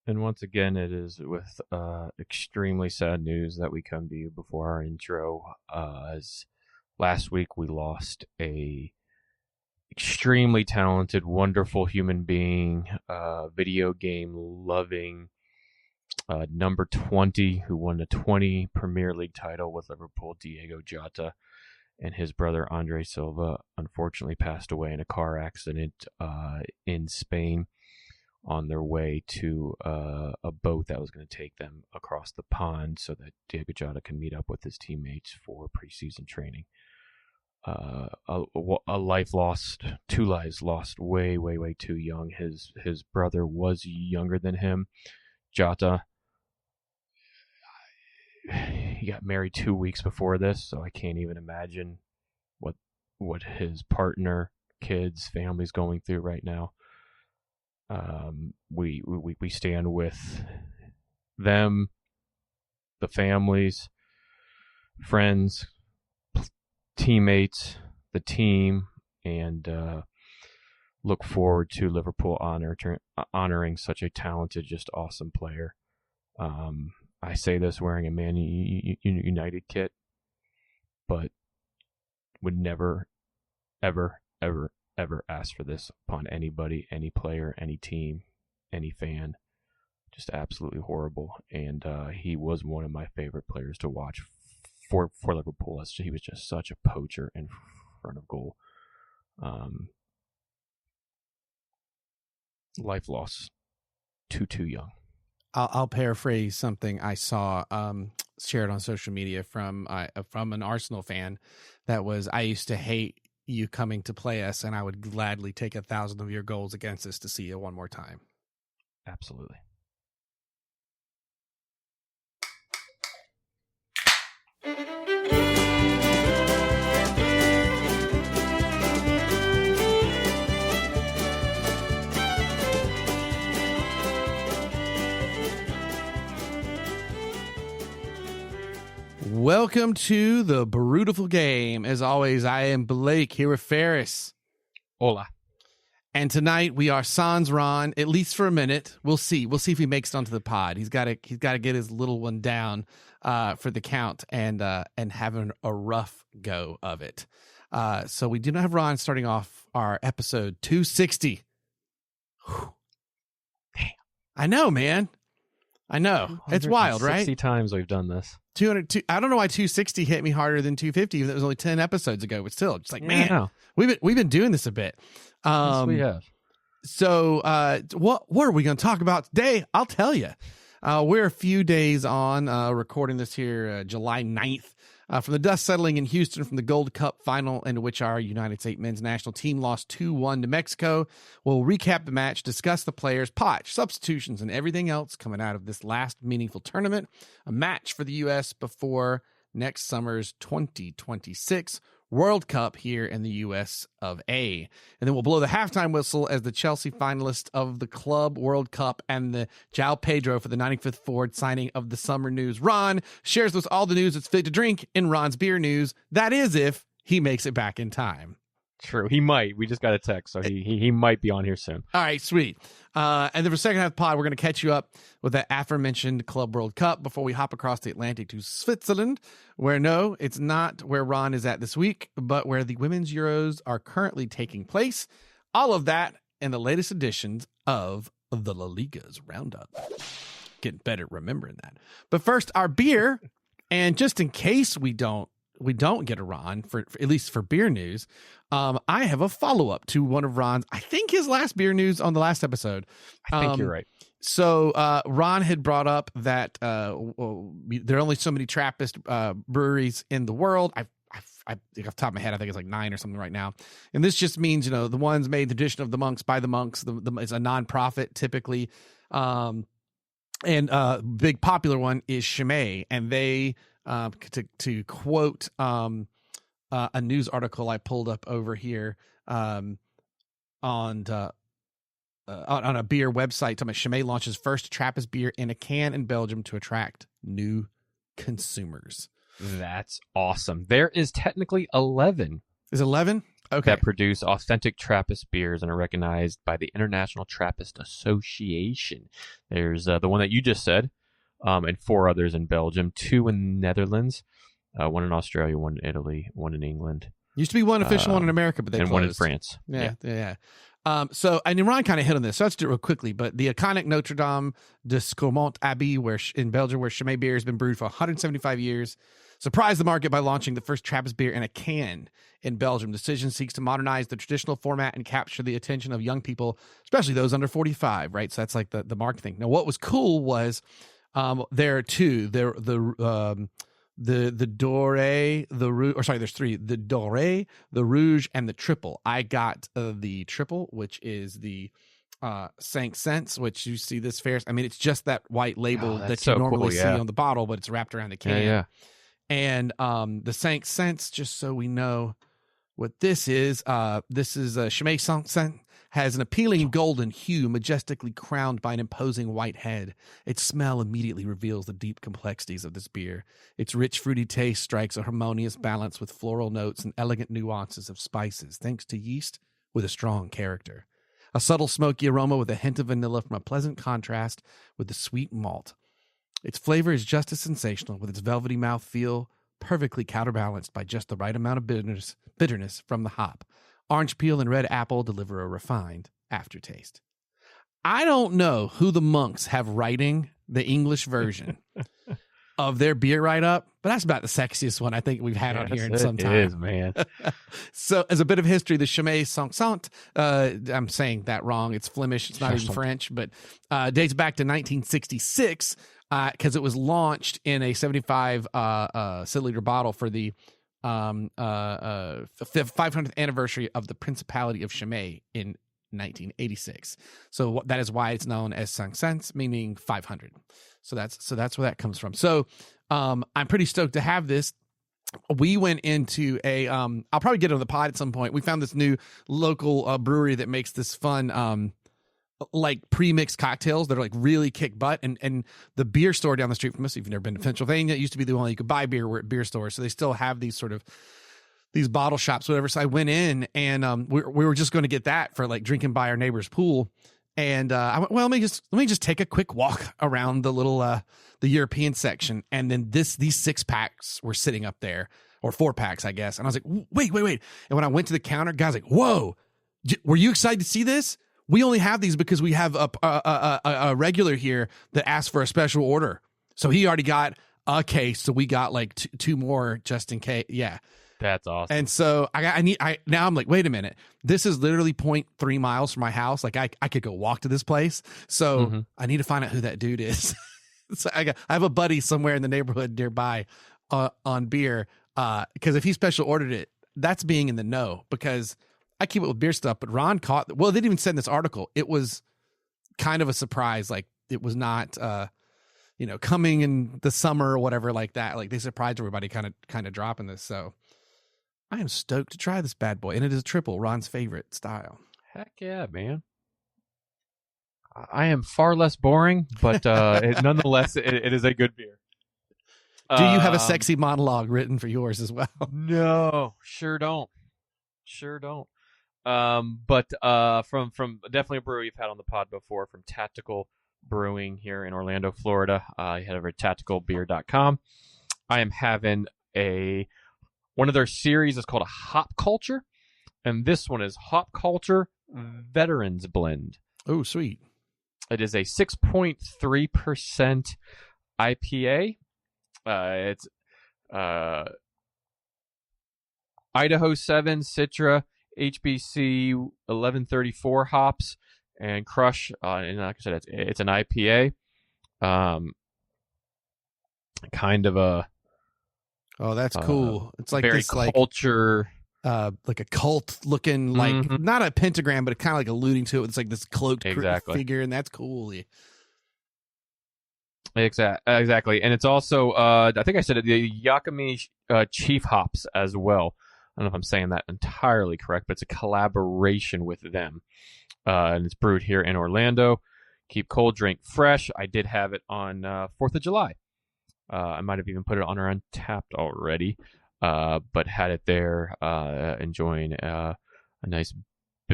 And once again, it is with extremely sad news that we come to you before our intro. As last week we lost a extremely talented, wonderful human being, video game loving, number 20, who won the 20 Premier League title with Liverpool, Diego Jota, and his brother Andre Silva unfortunately passed away in a car accident in Spain on their way to a boat that was going to take them across the pond so that Diego Jota can meet up with his teammates for preseason training. A life lost, 2 lives lost way too young. His brother was younger than him. Jota, he got married 2 weeks before this, so I can't even imagine what his partner, kids, family's going through right now. We stand with them, the families, friends, teammates, the team, and look forward to Liverpool honoring such a talented, just awesome player. I say this wearing a Man United kit, but would never, ever ask for this upon anybody, any player, any team, any fan. Just absolutely horrible. And he was one of my favorite players to watch for Liverpool. He was just such a poacher in front of goal. Life loss. Too young. I'll paraphrase something I saw shared on social media from an Arsenal fan. That was, I used to hate you coming to play us, and I would gladly take 1,000 of your goals against us to see you one more time. Absolutely. Welcome to the Brewtiful Game. As always, I am Blake here with Ferris. Hola. And tonight we are sans Ron, at least for a minute. We'll see. We'll see if he makes it onto the pod. He's got to get his little one down for the count and having a rough go of it. So we do not have Ron starting off our episode 260. Whew. Damn. I know, man. I know. It's wild, right? 60 times we've done this. 202. I don't know why 260 hit me harder than 250. Even though it was only 10 episodes ago, but still, just like, man, we've been doing this a bit. Yes, we have. So, what are we going to talk about today? I'll tell you. We're a few days on recording this here, July 9th, from the dust settling in Houston from the Gold Cup final, in which our United States men's national team lost 2-1 to Mexico. We'll recap the match, discuss the players, potch, substitutions, and everything else coming out of this last meaningful tournament, a match for the U.S. before next summer's 2026 World Cup here in the U.S. of A. And then we'll blow the halftime whistle as the Chelsea finalist of the Club World Cup and the João Pedro for the 95th forward signing of the summer news. Ron shares with us all the news that's fit to drink in Ron's beer news. That is if he makes it back in time. True. He might. We just got a text, so he might be on here soon. All right, sweet. And then for the second half of the pod, we're going to catch you up with that aforementioned Club World Cup before we hop across the Atlantic to Switzerland, where no, it's not where Ron is at this week, but where the Women's Euros are currently taking place. All of that in the latest editions of the La Liga's Roundup. Getting better at remembering that. But first, our beer, and just in case we don't get a Ron for at least for beer news, I have a follow-up to one of Ron's, I think his last beer news on the last episode. I think you're right. So Ron had brought up that there are only so many Trappist breweries in the world. I think off the top of my head, I think it's like 9 or something right now. And this just means, the ones made the tradition of the monks by the monks. It's a non-profit typically. And big popular one is Chimay. And they, to quote a news article I pulled up over here on a beer website, Chimay launches first Trappist beer in a can in Belgium to attract new consumers. That's awesome. There is technically 11. Is 11? Okay. that produce authentic Trappist beers and are recognized by the International Trappist Association. There's the one that you just said, and 4 others in Belgium, 2 in Netherlands, 1 in Australia, 1 in Italy, 1 in England. Used to be one official one in America, but they and closed. 1 in France. Yeah. So, and Ron kind of hit on this, so let's do it real quickly. But the iconic Notre Dame de Scoumont Abbey, in Belgium, where Chimay beer has been brewed for 175 years, surprised the market by launching the first Trappist beer in a can in Belgium. Decision seeks to modernize the traditional format and capture the attention of young people, especially those under 45. Right, so that's like the market thing. Now, what was cool was there are 2. The Doré, the Rouge, or sorry, there's 3. The Doré, the Rouge, and the Triple. I got the Triple, which is the 5 cents, which you see this fair. I mean, it's just that white label that you normally see on the bottle, but it's wrapped around the can. Yeah. And the 5 cents, just so we know what this is Chimay 5 cents. Has an appealing golden hue, majestically crowned by an imposing white head. Its smell immediately reveals the deep complexities of this beer. Its rich, fruity taste strikes a harmonious balance with floral notes and elegant nuances of spices, thanks to yeast with a strong character. A subtle smoky aroma with a hint of vanilla from a pleasant contrast with the sweet malt. Its flavor is just as sensational, with its velvety mouthfeel perfectly counterbalanced by just the right amount of bitterness from the hop. Orange peel and red apple deliver a refined aftertaste. I don't know who the monks have writing the English version of their beer write-up, but that's about the sexiest one I think we've had on here in some time. It is, man. So, as a bit of history, the Chimay 5 cents, I'm saying that wrong. It's Flemish. It's not even French, but dates back to 1966 because it was launched in a 75 centiliter bottle for the 500th anniversary of the Principality of Chimay in 1986. So that is why it's known as 5 cents, meaning 500. So that's where that comes from. So I'm pretty stoked to have this. We went into a I'll probably get it on the pod at some point. We found this new local brewery that makes this fun like pre-mixed cocktails that are like really kick butt, and the beer store down the street from us, if you've never been to Pennsylvania, it used to be the one you could buy beer at beer stores, so they still have these sort of these bottle shops, whatever. So I went in and we were just going to get that for like drinking by our neighbor's pool, and I went, well, let me just take a quick walk around the little the European section, and then these 6-packs were sitting up there, or 4-packs, I guess, and I was like, wait, and when I went to the counter, guys like, whoa, were you excited to see this? We only have these because we have a regular here that asked for a special order. So he already got a case, so we got like 2 more just in case. Yeah. That's awesome. And so now I'm like, wait a minute. This is literally 0.3 miles from my house. Like I could go walk to this place. So I need to find out who that dude is. So I have a buddy somewhere in the neighborhood nearby on beer. Because if he special ordered it, that's being in the know, because I keep it with beer stuff, but Ron they didn't even send this article. It was kind of a surprise. Like it was not, coming in the summer or whatever like that. Like they surprised everybody kind of dropping this. So I am stoked to try this bad boy. And it is a triple, Ron's favorite style. Heck yeah, man. I am far less boring, but nonetheless, it is a good beer. Do you have a sexy monologue written for yours as well? No, sure don't. But from definitely a brewery you've had on the pod before, from Tactical Brewing here in Orlando, Florida. You head over to tacticalbeer.com. I am having one of their series is called a Hop Culture, and this one is Hop Culture Veterans Blend. Oh, sweet. It is a 6.3% IPA. It's Idaho 7, Citra, HBC 1134 hops, and crush. And like I said, it's an IPA. Kind of a. Oh, that's cool. It's like very this culture. Like a cult looking, like not a pentagram, but kind of like alluding to it. It's like this cloaked figure, and that's cool. Exactly, and it's also I think I said it, the Yakima Chief hops as well. I don't know if I'm saying that entirely correct, but it's a collaboration with them, and it's brewed here in Orlando. Keep cold, drink fresh. I did have it on 4th of July. I might have even put it on our Untapped already. but had it there, enjoying a nice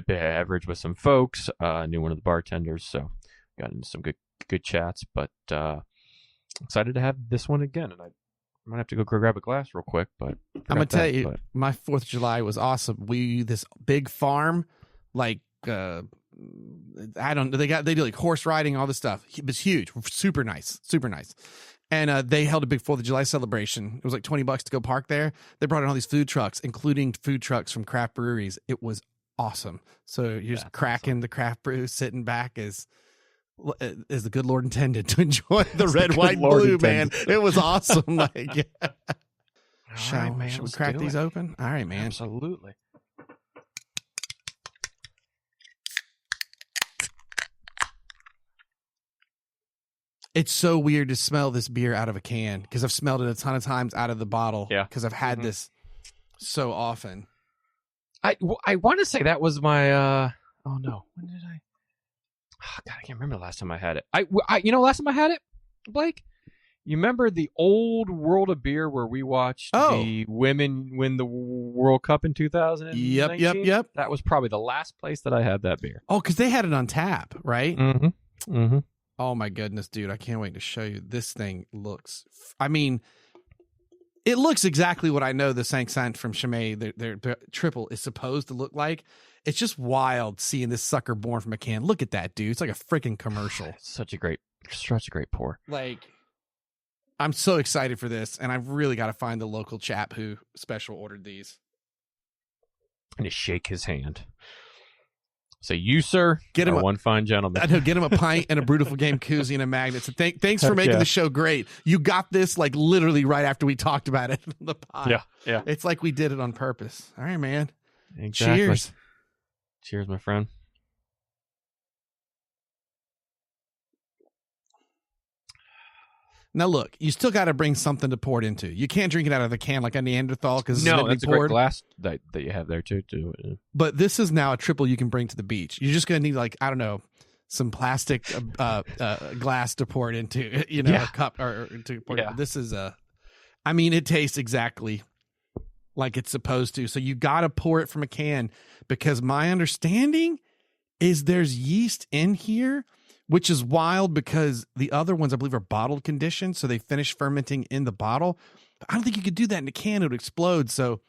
beverage with some folks. Knew one of the bartenders, so got into some good chats. But excited to have this one again, and I might have to go grab a glass real quick. But I'm gonna tell you, my 4th of July was awesome. This big farm, like I don't. They do like horse riding, all this stuff. It was huge, super nice. And they held a big 4th of July celebration. It was like $20 to go park there. They brought in all these food trucks, including food trucks from craft breweries. It was awesome. So you're just cracking the craft brew, sitting back as the good Lord intended to enjoy the red, white, blue, man. It was awesome. Like, yeah. Shall we crack these open? All right, man. Absolutely. It's so weird to smell this beer out of a can because I've smelled it a ton of times out of the bottle. Yeah. Because I've had this so often. I want to say that was my. Oh no, when did I? Oh, God, I can't remember the last time I had it. Last time I had it, Blake. You remember the old World of Beer where we watched the women win the World Cup in 2019? Yep. That was probably the last place that I had that beer. Oh, because they had it on tap, right? Mm-hmm. Oh my goodness, dude! I can't wait to show you. This thing looks. I mean, it looks exactly what I know the Cinq Cent from Chimay, their triple, is supposed to look like. It's just wild seeing this sucker born from a can. Look at that, dude! It's like a freaking commercial. Such a great pour. Like, I'm so excited for this, and I've really got to find the local chap who special ordered these. And to shake his hand. Say, you, sir, get him one fine gentleman. I know, get him a pint and a Brewtiful Game koozie and a magnet. So thanks for making the show great. You got this like literally right after we talked about it on the pod. Yeah. It's like we did it on purpose. All right, man. Exactly. Cheers, my friend. Now, look, you still got to bring something to pour it into. You can't drink it out of the can like a Neanderthal because that's a great glass that you have there too. But this is now a triple you can bring to the beach. You're just going to need, like, I don't know, some plastic glass to pour it into, a cup or to pour it. This is it tastes exactly like it's supposed to. So you got to pour it from a can because my understanding is there's yeast in here, which is wild because the other ones, I believe, are bottled conditioned. So they finish fermenting in the bottle. But I don't think you could do that in a can. It would explode. So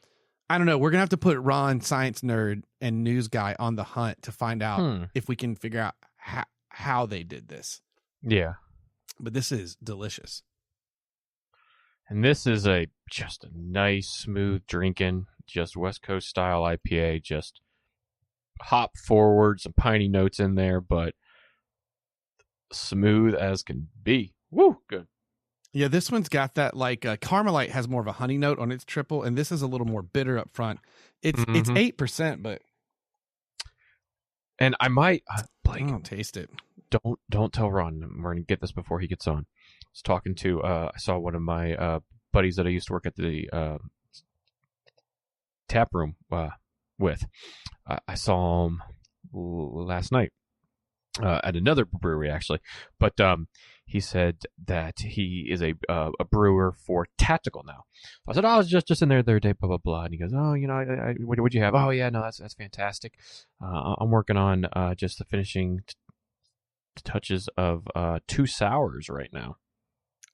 I don't know. We're going to have to put Ron, science nerd, and news guy on the hunt to find out if we can figure out how they did this. Yeah. But this is delicious. And this is just a nice, smooth drinking, just West Coast style IPA, just hop forward, some piney notes in there, but smooth as can be. Woo, good. Yeah, this one's got that, like, Carmelite has more of a honey note on its triple, and this is a little more bitter up front. It's 8%, but and I might Blake, I'll taste it. Don't tell Ron. We're gonna get this before he gets on. I was talking to I saw one of my buddies that I used to work at the tap room with. I saw him last night. At another brewery, actually, but he said that he is a brewer for Tactical now. I said, I was just in there the other day, blah blah blah, and he goes, what'd you have? Oh yeah, no, that's fantastic. I'm working on just the finishing touches of 2 sours right now.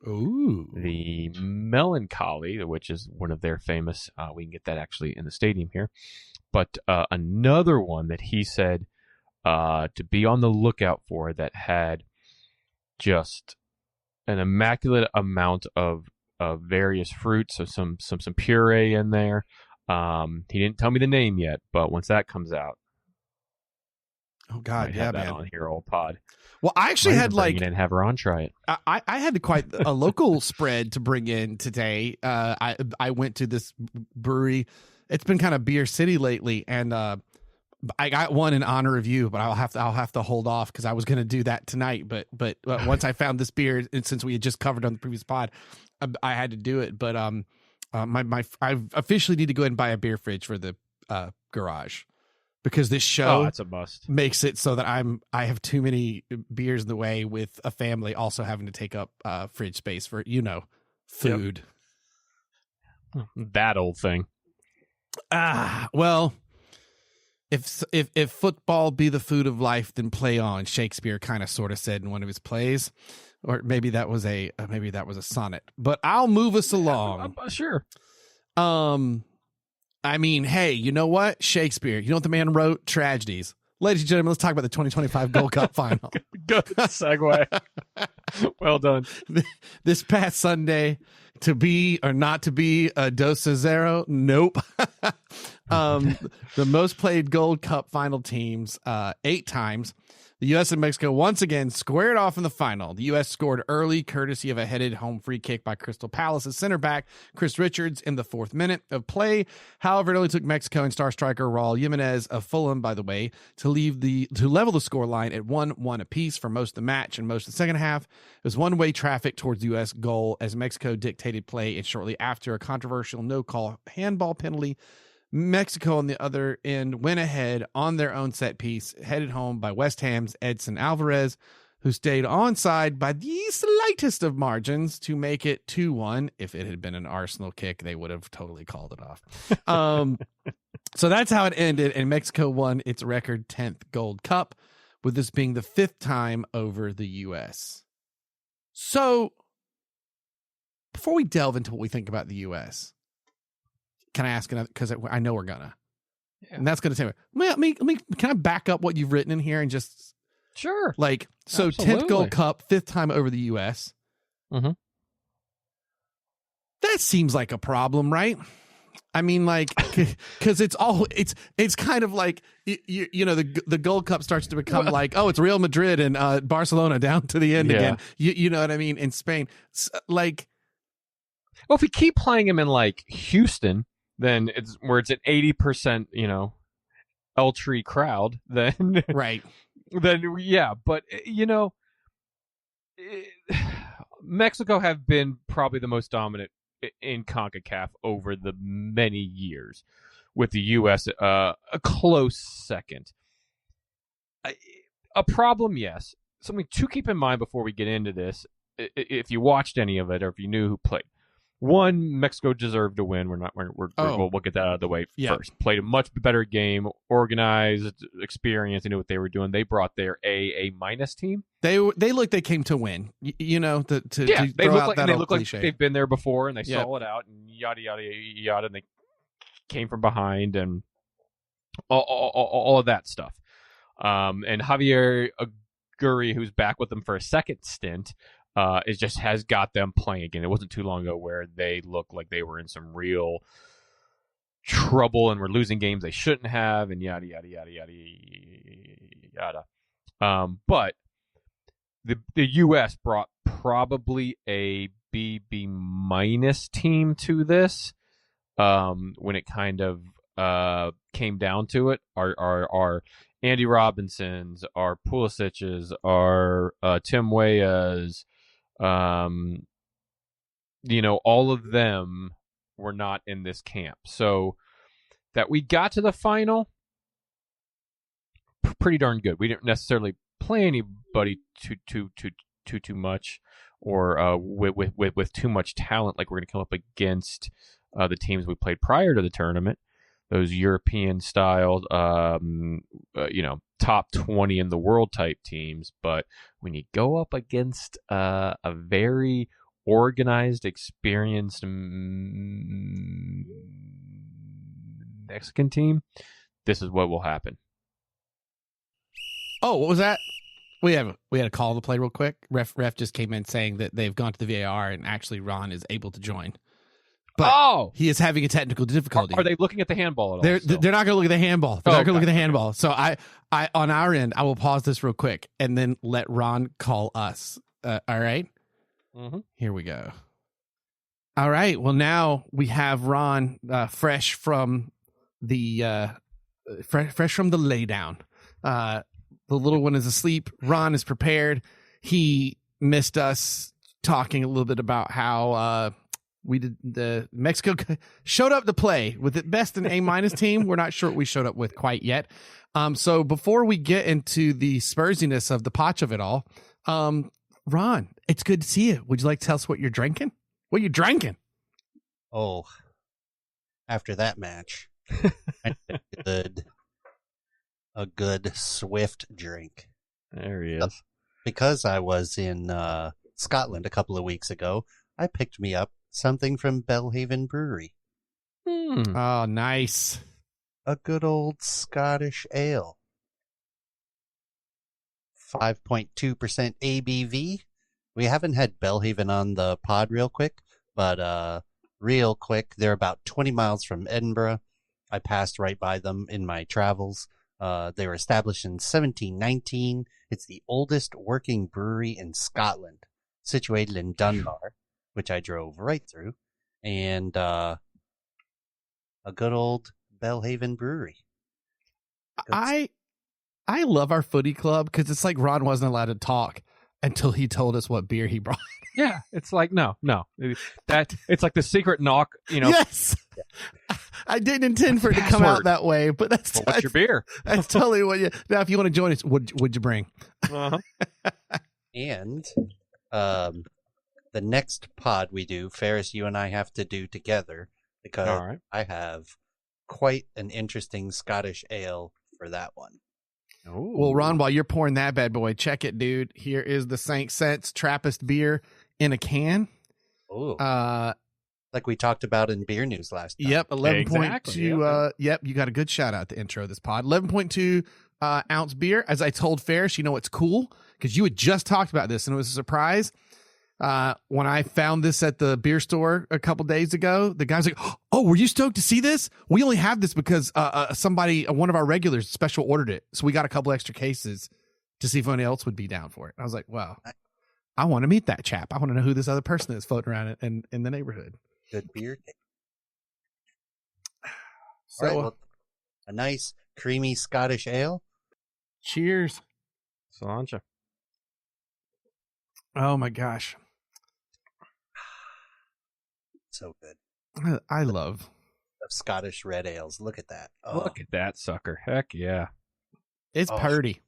Ooh, the Melancholy, which is one of their famous. We can get that actually in the stadium here, but another one that he said. To be on the lookout for that had just an immaculate amount of various fruits, so some puree in there. He didn't tell me the name yet, but once that comes out, oh god, yeah, man, on here, old pod. Well, I actually had and have Ron try it. I had quite a local spread to bring in today. I went to this brewery. It's been kind of beer city lately, and I got one in honor of you, but I'll have to hold off because I was going to do that tonight. But once I found this beer, and since we had just covered on the previous pod, I had to do it. But I officially need to go ahead and buy a beer fridge for the garage because this show that's a must. Makes it so that I have too many beers in the way with a family also having to take up fridge space for food. Yep. That old thing. Well, if football be the food of life, then play on. Shakespeare kind of sort of said in one of his plays, or maybe that was a sonnet. But I'll move us along. Sure. I mean, hey, you know what? Shakespeare. You know what the man wrote? Tragedies. Ladies and gentlemen, let's talk about the 2025 Gold Cup final. Good segue. Well done. This past Sunday, to be or not to be a dos a zero? Nope. The most played Gold Cup final teams 8 times. The U.S. and Mexico once again squared off in the final. The U.S. scored early, courtesy of a headed home free kick by Crystal Palace's center back, Chris Richards, in the 4th minute of play. However, it only took Mexico and star striker Raul Jimenez of Fulham, by the way, to level the score line at 1-1 apiece for most of the match and most of the second half. It was one-way traffic towards the U.S. goal as Mexico dictated play, and shortly after a controversial no-call handball penalty, Mexico on the other end went ahead on their own set piece, headed home by West Ham's Edson Alvarez, who stayed onside by the slightest of margins to make it 2-1. If it had been an Arsenal kick, they would have totally called it off. So that's how it ended, and Mexico won its record 10th Gold Cup, with this being the 5th time over the U.S. So, before we delve into what we think about the U.S., can I ask another? Because I know we're gonna, and that's gonna take. Let me. Can I back up what you've written in here and just sure? Like, so Absolutely. 10th Gold Cup, 5th time over the U.S. Mm-hmm. That seems like a problem, right? I mean, like, because it's kind of like you know the Gold Cup starts to become like, oh, it's Real Madrid and Barcelona down to the end again. You know what I mean? In Spain, like, well, if we keep playing them in like Houston, then it's where it's an 80%, El Tree crowd, then right. Then yeah, but Mexico have been probably the most dominant in CONCACAF over the many years, with the U.S. A close second. A problem, yes. Something to keep in mind before we get into this, if you watched any of it or if you knew who played. One, Mexico deserved to win. We'll get that out of the way first. Played a much better game, organized, experienced. They knew what they were doing. They brought their A- team. They look they came to win. They look like they've been there before and they saw it out and yada yada yada. And they came from behind and all of that stuff. And Javier Aguirre, who's back with them for a second stint, has got them playing again. It wasn't too long ago where they looked like they were in some real trouble and were losing games they shouldn't have, and yada yada yada yada yada. But the U.S. brought probably a B minus team to this. When it kind of came down to it, our Andy Robinsons, our Pulisic's, our Tim Weah's, all of them were not in this camp. So that we got to the final, pretty darn good. We didn't necessarily play anybody too much, or with too much talent, like we're going to come up against the teams we played prior to the tournament. Those European styled, top 20 in the world type teams. But when you go up against a very organized, experienced Mexican team, this is what will happen. Oh, what was that? We had a call to play real quick. Ref just came in saying that they've gone to the VAR and actually Ron is able to join. But he is having a technical difficulty. Are they looking at the handball at all? They're not going to look at the handball. They're not going to look at the handball. So I on our end, I will pause this real quick and then let Ron call us. All right. Mm-hmm. Here we go. All right. Well, now we have Ron fresh from the fresh from the lay down. The little one is asleep. Ron is prepared. He missed us talking a little bit about how the Mexico showed up to play with the best and A- team. We're not sure what we showed up with quite yet. So before we get into the Spursiness of the potch of it all, Ron, it's good to see you. Would you like to tell us what you're drinking? What are you drinking? Oh, after that match. I need a good swift drink. There he is. Because I was in Scotland a couple of weeks ago, I picked me up something from Belhaven Brewery. Oh, nice. A good old Scottish ale. 5.2% ABV. We haven't had Belhaven on the pod real quick, but real quick, they're about 20 miles from Edinburgh. I passed right by them in my travels. They were established in 1719. It's the oldest working brewery in Scotland, situated in Dunbar, which I drove right through, and a good old Belhaven Brewery. I love our footy club because it's like Ron wasn't allowed to talk until he told us what beer he brought. Yeah, it's like no, that it's like the secret knock. Yes, I didn't intend for it to come out that way, but well, what's your beer? That's totally what you. Now, if you want to join us, would you bring? Uh-huh. And the next pod we do, Ferris, you and I have to do together because I have quite an interesting Scottish ale for that one. Ooh. Well, Ron, while you're pouring that bad boy, check it, dude. Here is the St. Set's Trappist beer in a can. Oh, like we talked about in beer news last time. Yep, 11.2. Exactly. Yep, you got a good shout out at the intro of this pod. 11.2 ounce beer. As I told Ferris, it's cool because you had just talked about this and it was a surprise. When I found this at the beer store a couple days ago, the guy's like, "Oh, were you stoked to see this? We only have this because one of our regulars special ordered it, so we got a couple extra cases to see if anyone else would be down for it." And I was like, "Wow, I want to meet that chap. I want to know who this other person is floating around in the neighborhood." Good beer. So, all right, well, a nice creamy Scottish ale. Cheers, Solange. Oh my gosh. So good. I love Scottish red ales. Look at that. Oh. Look at that sucker. Heck yeah. It's purty.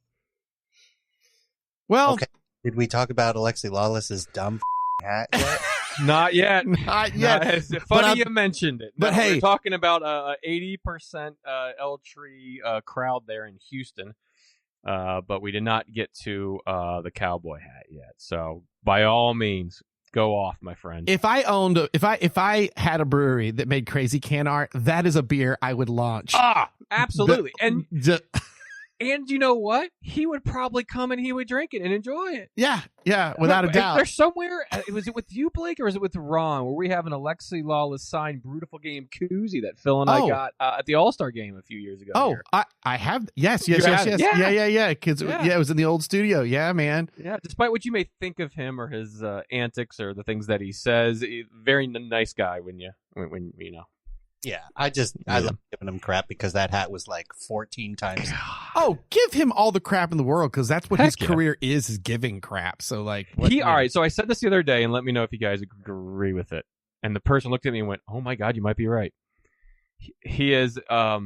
Well, okay. Did we talk about Alexi Lawless's dumb hat yet? Not yet. Not yet. It's funny you mentioned it. But hey, we're talking about 80% L Tree crowd there in Houston. But we did not get to the cowboy hat yet. So by all means, go off, my friend. If I had a brewery that made crazy can art, that is a beer I would launch. Absolutely. And you know what? He would probably come and he would drink it and enjoy it. Yeah, without a doubt. There's somewhere, was it with you, Blake, or was it with Ron, where we have an Alexi Lawless signed Brewtiful Game koozie that Phil and I got at the All-Star game a few years ago. Oh, I have. Yes. Yeah. Because it was in the old studio. Yeah, man. Yeah, despite what you may think of him or his antics or the things that he says, very nice guy when you know. Yeah, I love giving him crap because that hat was like 14 times. Oh, give him all the crap in the world because that's what his career is giving crap. So like, all right. So I said this the other day, and let me know if you guys agree with it. And the person looked at me and went, "Oh my God, you might be right." He is a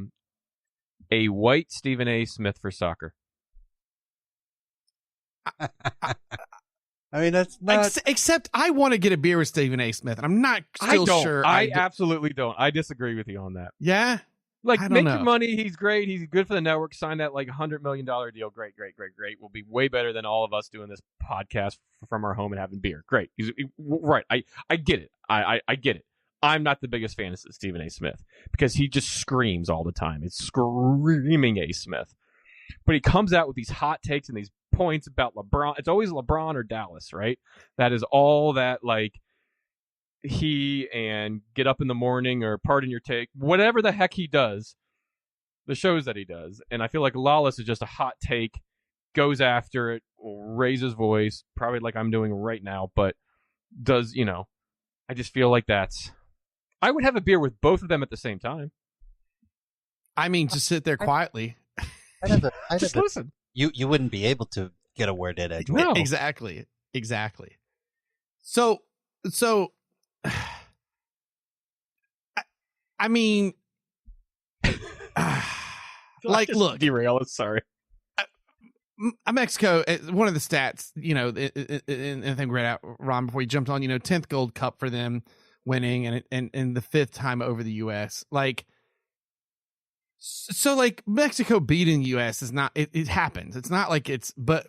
white Stephen A. Smith for soccer. I mean, that's not. Except I want to get a beer with Stephen A. Smith, and I'm not sure. I absolutely don't. I disagree with you on that. Yeah? Like, make your money. He's great. He's good for the network. Sign that like $100 million deal. Great. Will be way better than all of us doing this podcast from our home and having beer. Great. Right. I get it. I get it. I'm not the biggest fan of Stephen A. Smith because he just screams all the time. It's screaming A. Smith. But he comes out with these hot takes and these points about LeBron. It's always LeBron or Dallas, right? That is all that, like, he and Get Up in the Morning or Pardon Your Take, whatever the heck he does, the shows that he does. And I feel like Lawless is just a hot take, goes after it, raises voice, probably like I'm doing right now, but does, I just feel like I would have a beer with both of them at the same time. I mean, just sit there quietly. Just listen. You wouldn't be able to get a word in edgewise. No. Exactly. So, I mean, like, look, derail it. Sorry. Mexico, one of the stats, and I think we read out, Ron, before you jumped on, 10th Gold Cup for them, winning and the 5th time over the U.S. Like, so like Mexico beating the U.S. is not, it happens. It's not like but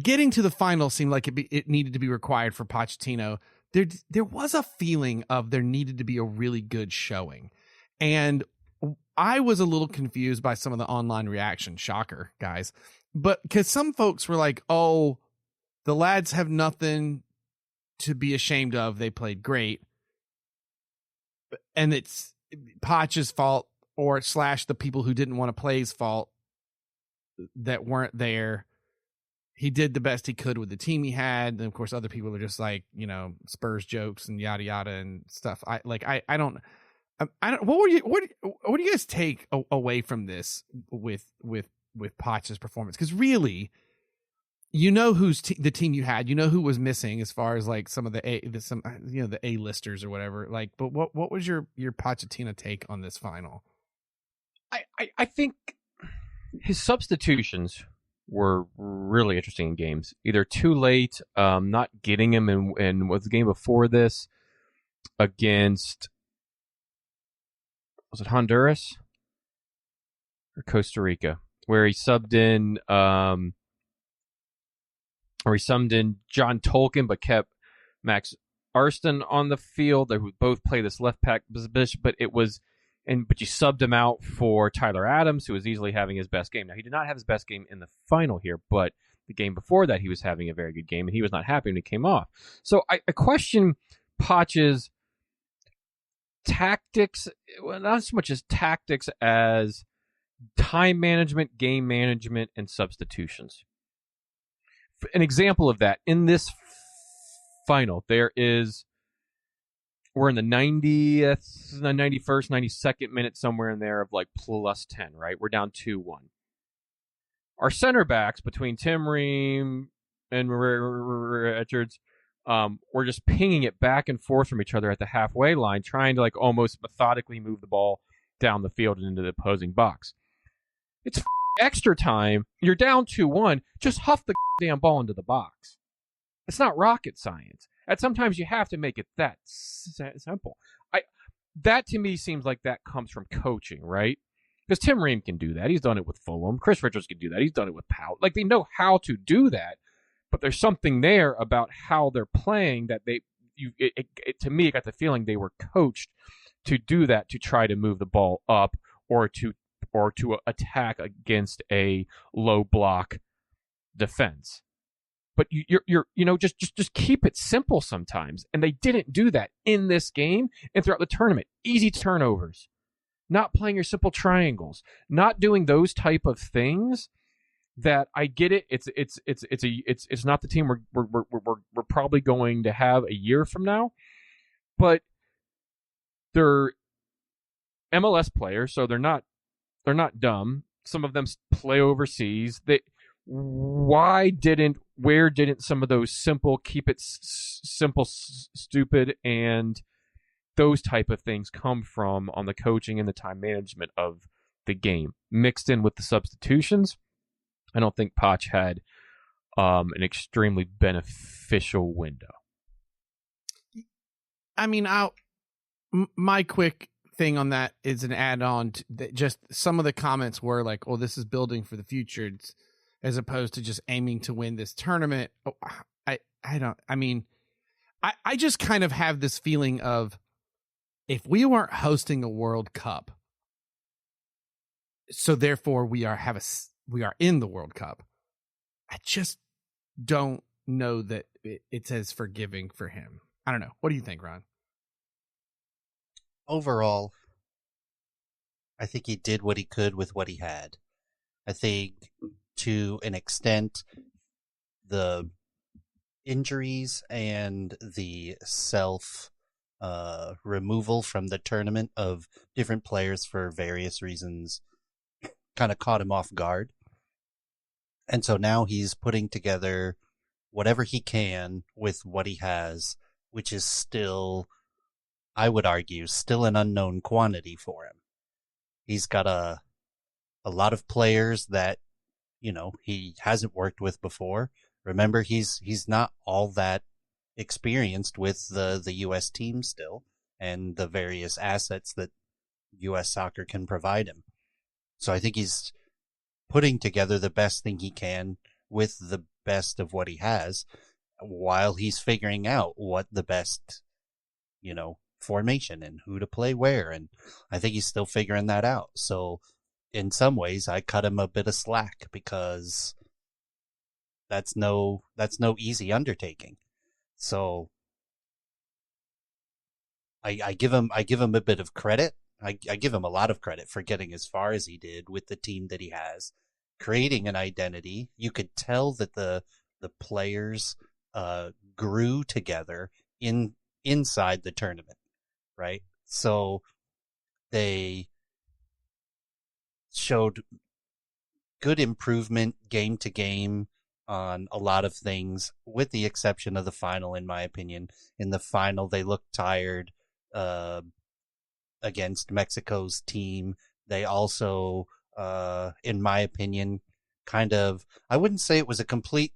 getting to the final seemed like it needed to be required for Pochettino. There was a feeling of there needed to be a really good showing. And I was a little confused by some of the online reaction. Shocker, guys. But because some folks were like, oh, the lads have nothing to be ashamed of. They played great. And it's Poch's fault or / the people who didn't want to play's fault that weren't there. He did the best he could with the team he had. And of course, other people are just like, Spurs jokes and yada, yada and stuff. I don't, what do you guys take away from this with Poch's performance? Because really, who's the team you had, who was missing as far as like some of the A-listers or whatever. Like, but what was your Pochettino take on this final? I think his substitutions were really interesting in games. Either too late, not getting him in was the game before this against, was it Honduras or Costa Rica, where he subbed in John Tolkien but kept Max Arston on the field. They would both play this left back position, but you subbed him out for Tyler Adams, who was easily having his best game. Now, he did not have his best game in the final here, but the game before that, he was having a very good game, and he was not happy when he came off. So I question Poch's tactics, well, not so much as tactics as time management, game management, and substitutions. An example of that, in this final, we're in the 90th, 91st, 92nd minute, somewhere in there of like plus 10, right? We're down 2-1. Our center backs between Tim Ream and Richards, we're just pinging it back and forth from each other at the halfway line, trying to like almost methodically move the ball down the field and into the opposing box. It's extra time. You're down 2-1. Just huff the damn ball into the box. It's not rocket science. And sometimes you have to make it that simple. That to me seems like that comes from coaching, right? Because Tim Ream can do that. He's done it with Fulham. Chris Richards can do that. He's done it with Powell. Like, they know how to do that, but there's something there about how they're playing that to me, it got the feeling they were coached to do that, to try to move the ball up or to attack against a low block defense. But you're just keep it simple sometimes. And they didn't do that in this game and throughout the tournament. Easy turnovers, not playing your simple triangles, not doing those type of things. That I get it. It's not the team we're probably going to have a year from now, but they're MLS players, so they're not dumb. Some of them play overseas. Where didn't some of those simple, keep it simple, stupid, and those type of things come from on the coaching and the time management of the game, mixed in with the substitutions? I don't think Poch had an extremely beneficial window. I mean, my quick thing on that is an add-on to just some of the comments were like, "Oh, this is building for the future," as opposed to just aiming to win this tournament. I just kind of have this feeling of, if we weren't hosting a World Cup, so therefore we are in the World Cup, I just don't know that it's as forgiving for him. I don't know. What do you think, Ron? Overall, I think he did what he could with what he had. I think, to an extent, the injuries and the removal from the tournament of different players for various reasons kind of caught him off guard. And so now he's putting together whatever he can with what he has, which is still, I would argue, still an unknown quantity for him. He's got a lot of players that, he hasn't worked with before. Remember, he's not all that experienced with the U.S. team still and the various assets that U.S. soccer can provide him. So I think he's putting together the best thing he can with the best of what he has while he's figuring out what the best, formation and who to play where. And I think he's still figuring that out. So in some ways, I cut him a bit of slack because that's no easy undertaking. So I give him a bit of credit. I give him a lot of credit for getting as far as he did with the team that he has, creating an identity. You could tell that the players grew together inside the tournament, right? So they showed good improvement game to game on a lot of things, with the exception of the final, in my opinion. In the final, they looked tired against Mexico's team. They also, in my opinion, I wouldn't say it was a complete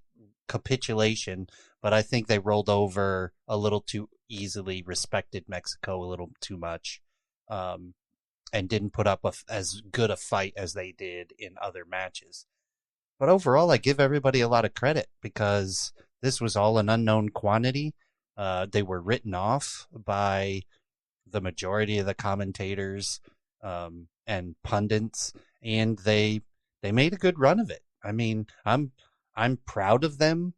capitulation, but I think they rolled over a little too easily, respected Mexico a little too much, and didn't put up as good a fight as they did in other matches. But overall, I give everybody a lot of credit because this was all an unknown quantity. They were written off by the majority of the commentators and pundits, and they made a good run of it. I mean, I'm proud of them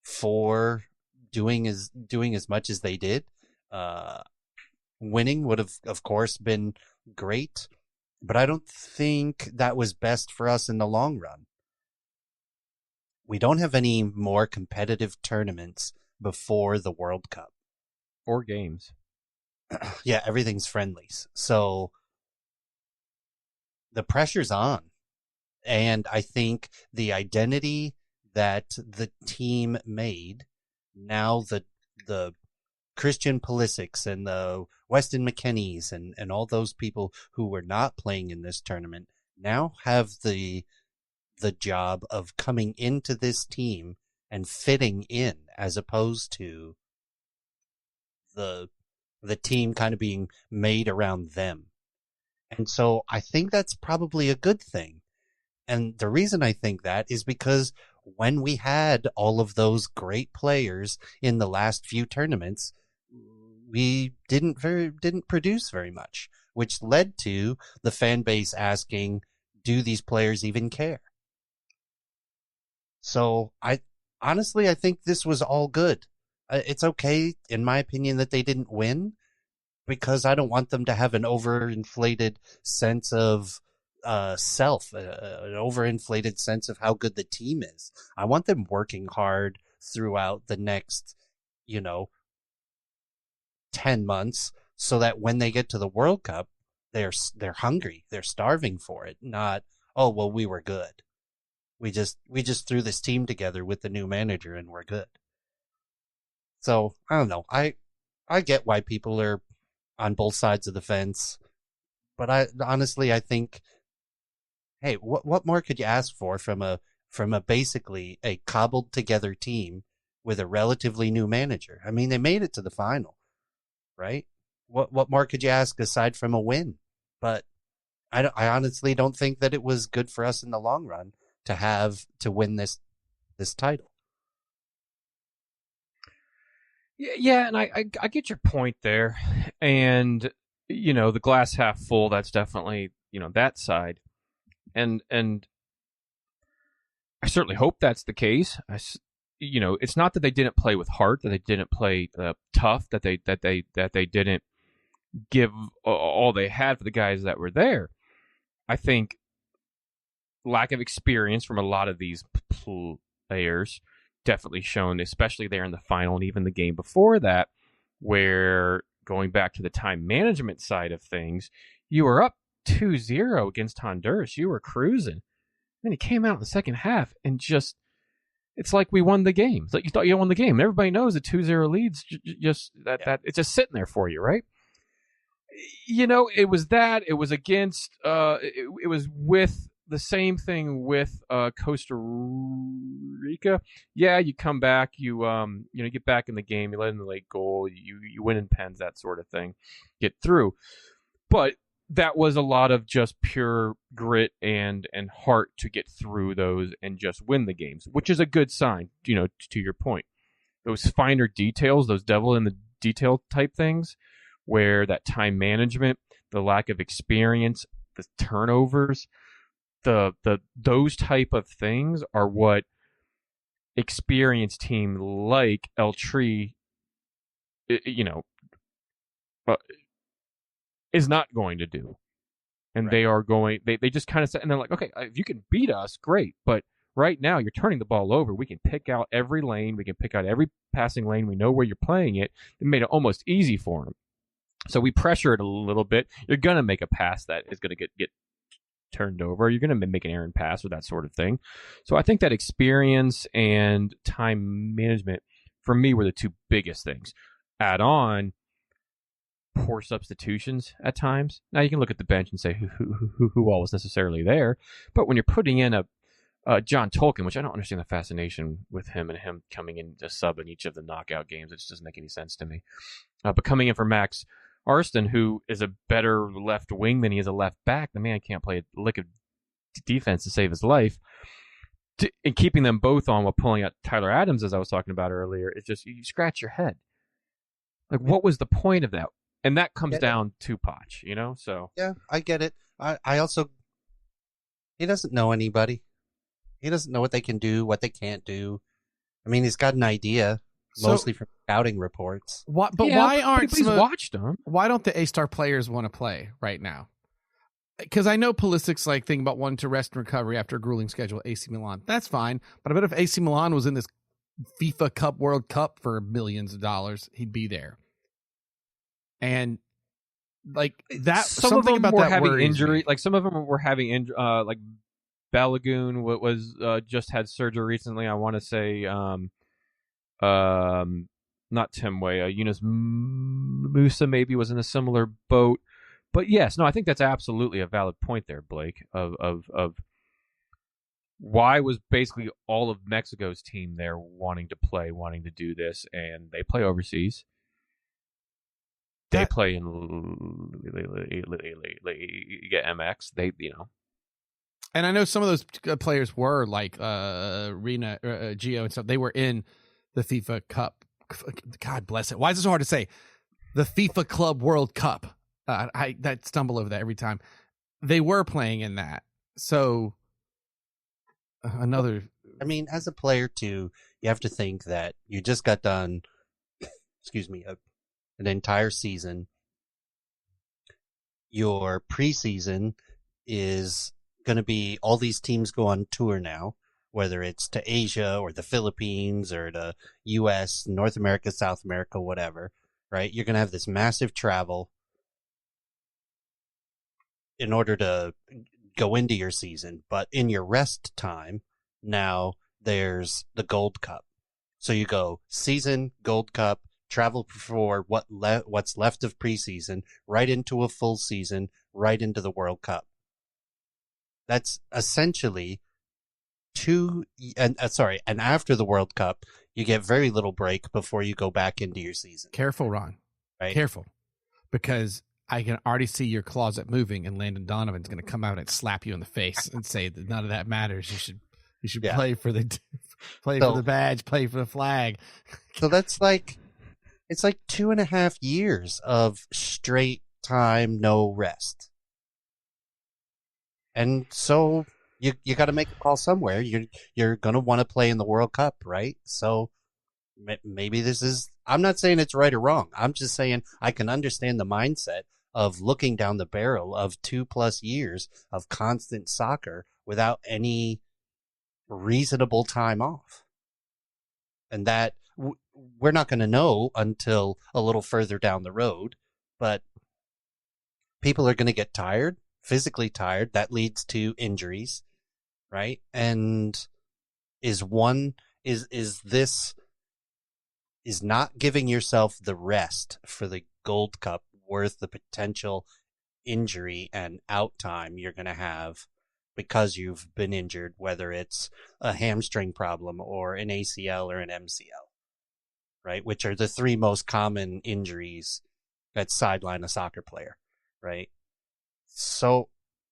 for doing as much as they did. Winning would have, of course, been great, but I don't think that was best for us in the long run. We don't have any more competitive tournaments before the World Cup. Or games. Yeah, everything's friendlies. So the pressure's on. And I think the identity that the team made, now the Christian Pulisic's and the Weston McKennies and all those people who were not playing in this tournament now have the job of coming into this team and fitting in, as opposed to the team kind of being made around them. And so I think that's probably a good thing. And the reason I think that is because when we had all of those great players in the last few tournaments, we didn't produce very much, which led to the fan base asking, do these players even care? So I think this was all good. It's okay, in my opinion, that they didn't win, because I don't want them to have an overinflated sense of self, an overinflated sense of how good the team is. I want them working hard throughout the next, 10 months, so that when they get to the World Cup, they're hungry, they're starving for it. Not, oh well, we were good. We just threw this team together with the new manager and we're good. So I don't know. I get why people are on both sides of the fence, but I think, hey, what more could you ask for from a basically a cobbled together team with a relatively new manager? I mean, they made it to the final, right? What more could you ask aside from a win? But I honestly don't think that it was good for us in the long run to win this title. Yeah, and I get your point there. And, the glass half full, that's definitely, that side. And I certainly hope that's the case. It's not that they didn't play with heart, that they didn't play tough, that they didn't give all they had for the guys that were there. I think lack of experience from a lot of these players definitely shown, especially there in the final and even the game before that, where, going back to the time management side of things, you were up 2-0 against Honduras. You were cruising. Then you came out in the second half and just, it's like we won the game. It's like you thought you won the game. Everybody knows the 2-0 leads, just that it's just sitting there for you, right? It was that. It was against, it was with the same thing with Costa Rica. Yeah, you come back, you get back in the game, you let in the late goal, you win in pens, that sort of thing, get through. But that was a lot of just pure grit and heart to get through those and just win the games, which is a good sign. To your point, those finer details, those devil in the detail type things, where that time management, the lack of experience, the turnovers, those type of things are what experienced team like El Tri, is not going to do. And they are going, they just kind of said, and they're like, okay, if you can beat us, great. But right now you're turning the ball over. We can pick out every lane. We can pick out every passing lane. We know where you're playing it. It made it almost easy for them. So we pressure it a little bit. You're going to make a pass that is going to get turned over. You're going to make an errant pass or that sort of thing. So I think that experience and time management for me were the two biggest things. Add on poor substitutions at times. Now you can look at the bench and say who all was necessarily there, but when you're putting in a John Tolkien, which I don't understand the fascination with him and him coming in to sub in each of the knockout games, it just doesn't make any sense to me. But coming in for Max Arston, who is a better left wing than he is a left back, the man can't play a lick of defense to save his life. And keeping them both on while pulling out Tyler Adams, as I was talking about earlier, it's just you scratch your head. Like, what was the point of that? And that comes down to Poch, so. Yeah, I get it. I also, he doesn't know anybody. He doesn't know what they can do, what they can't do. I mean, he's got an idea, mostly from scouting reports. Why aren't he's watched them? Why don't the A-star players want to play right now? Because I know Pulisic's like thinking about wanting to rest and recovery after a grueling schedule at AC Milan. That's fine. But I bet if AC Milan was in this FIFA Cup World Cup for millions of dollars, he'd be there. And like that, some of them were having injury. Like some of them were having injury. Like Balagoon was just had surgery recently. I want to say, not Tim Weah, Yunus Musa maybe was in a similar boat. But yes, no, I think that's absolutely a valid point there, Blake. Of why was basically all of Mexico's team there wanting to play, wanting to do this, and they play overseas. They play in Liga MX. And I know some of those players were like Rena, Gio, and stuff. They were in the FIFA Cup. God bless it. Why is it so hard to say? The FIFA Club World Cup. I stumble over that every time. They were playing in that. So another. I mean, as a player too, you have to think that you just got done. Excuse me. An entire season. Your preseason is going to be all these teams go on tour now, whether it's to Asia or the Philippines or the US, North America, South America, whatever, right? You're going to have this massive travel in order to go into your season. But in your rest time, now there's the Gold Cup. So you go season, Gold Cup, travel for what's left of preseason, right into a full season, right into the World Cup. That's essentially and after the World Cup, you get very little break before you go back into your season. Careful, Ron. Right? Careful. Because I can already see your closet moving and Landon Donovan's going to come out and slap you in the face and say that none of that matters. You should play for the for the badge, play for the flag. So that's like, it's like 2.5 years of straight time, no rest. And so you got to make a call somewhere. You're going to want to play in the World Cup, right? So maybe this is, I'm not saying it's right or wrong. I'm just saying I can understand the mindset of looking down the barrel of 2+ years of constant soccer without any reasonable time off. And that we're not going to know until a little further down the road, but people are going to get tired, physically tired. That leads to injuries, right? And is not giving yourself the rest for the Gold Cup worth the potential injury and out time you're going to have because you've been injured, whether it's a hamstring problem or an ACL or an MCL, right? Which are the three most common injuries that sideline a soccer player, right? So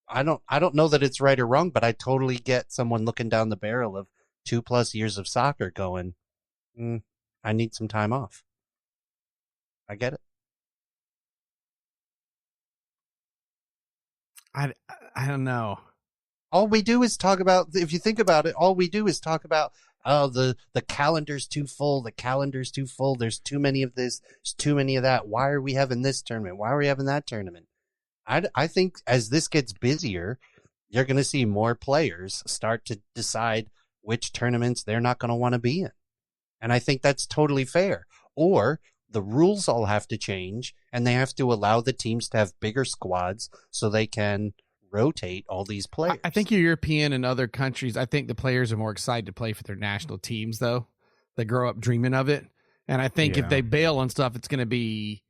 I don't know that it's right or wrong, but I totally get someone looking down the barrel of 2+ years of soccer going, I need some time off. I get it. I don't know. All we do is talk about, if you think about it, all we do is talk about, oh, the calendar's too full. The calendar's too full. There's too many of this. There's too many of that. Why are we having this tournament? Why are we having that tournament? I think as this gets busier, you're going to see more players start to decide which tournaments they're not going to want to be in. And I think that's totally fair. Or the rules all have to change, and they have to allow the teams to have bigger squads so they can rotate all these players. I think you're European and other countries. I think the players are more excited to play for their national teams, though. They grow up dreaming of it. And I think if they bail on stuff, it's going to be,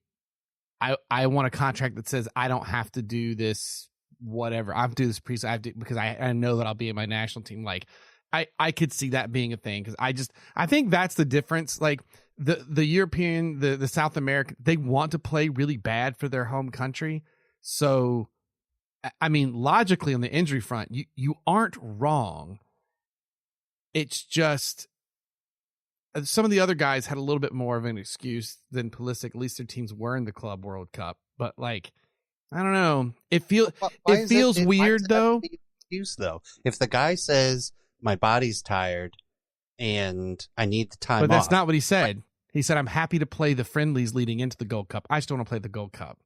I want a contract that says I don't have to do this, whatever. I have to do this because I know that I'll be in my national team. Like, I could see that being a thing because I think that's the difference. Like the European, the South American, they want to play really bad for their home country. So, I mean, logically on the injury front, you aren't wrong. It's just some of the other guys had a little bit more of an excuse than Pulisic. At least their teams were in the Club World Cup. But like, I don't know. It feels weird though. Excuse though. If the guy says my body's tired and I need the time off. But that's not what he said. He said, I'm happy to play the friendlies leading into the Gold Cup. I just don't want to play the Gold Cup.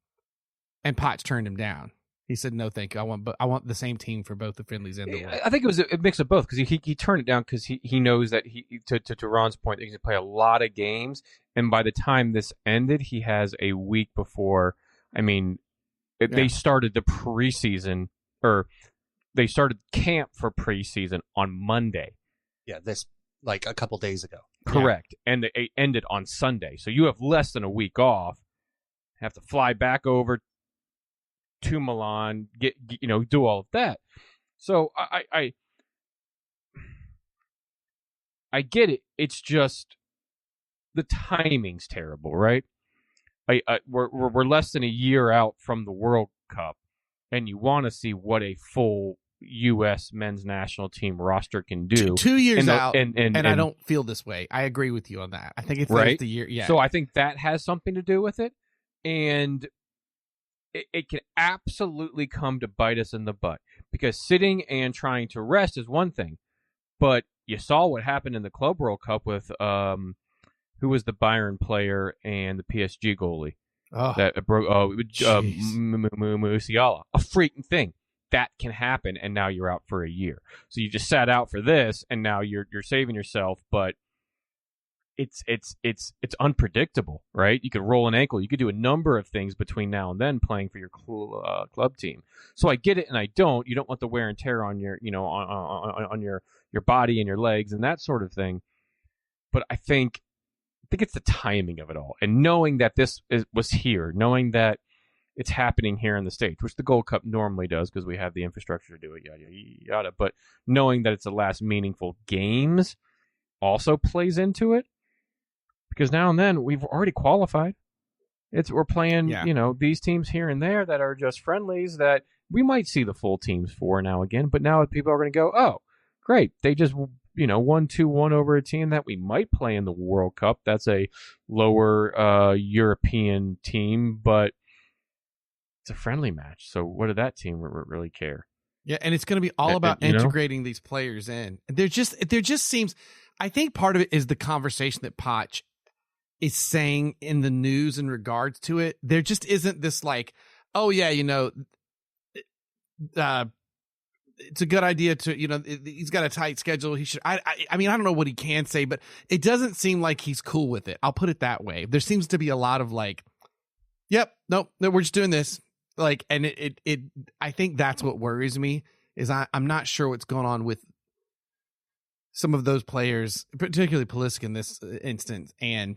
And Potts turned him down. He said, no, thank you. I want the same team for both the friendlies and the World. I think it was a mix of both because he turned it down because he knows that to Ron's point, that he's going to play a lot of games. And by the time this ended, he has a week before. I mean, they started the preseason, or they started camp for preseason on Monday. Yeah, this like a couple days ago. Correct. Yeah. And it ended on Sunday. So you have less than a week off. Have to fly back over to Milan, do all of that. So I get it. It's just the timing's terrible, right? We're less than a year out from the World Cup, and you want to see what a full U.S. men's national team roster can do. 2 years out, and I don't feel this way. I agree with you on that. I think it's right? The year. Yeah. So I think that has something to do with it, and it can absolutely come to bite us in the butt because sitting and trying to rest is one thing, but you saw what happened in the Club World Cup with who was the Bayern player and the PSG goalie that broke Musiala. A freaking thing that can happen, and now you're out for a year. So you just sat out for this, and now you're saving yourself, but it's unpredictable, right? You could roll an ankle. You could do a number of things between now and then playing for your club team. So I get it, and I don't. You don't want the wear and tear on your, on your body and your legs and that sort of thing. But I think it's the timing of it all, and knowing that this was here, knowing that it's happening here in the States, which the Gold Cup normally does because we have the infrastructure to do it, yada yada yada. But knowing that it's the last meaningful games also plays into it. Because now and then we've already qualified. We're playing, these teams here and there that are just friendlies that we might see the full teams for now again. But now people are going to go, oh, great. They just, 1-2-1 over a team that we might play in the World Cup. That's a lower European team, but it's a friendly match. So what did that team really care? Yeah, and it's going to be all about integrating these players in. There just seems, I think part of it is the conversation that Potch is saying in the news in regards to it. There just isn't this like, oh yeah, it's a good idea to, he's got a tight schedule. He should, I mean, I don't know what he can say, but it doesn't seem like he's cool with it. I'll put it that way. There seems to be a lot of like, yep, nope, no, we're just doing this. Like, and I think that's what worries me is I'm not sure what's going on with some of those players, particularly Pulisic in this instance, and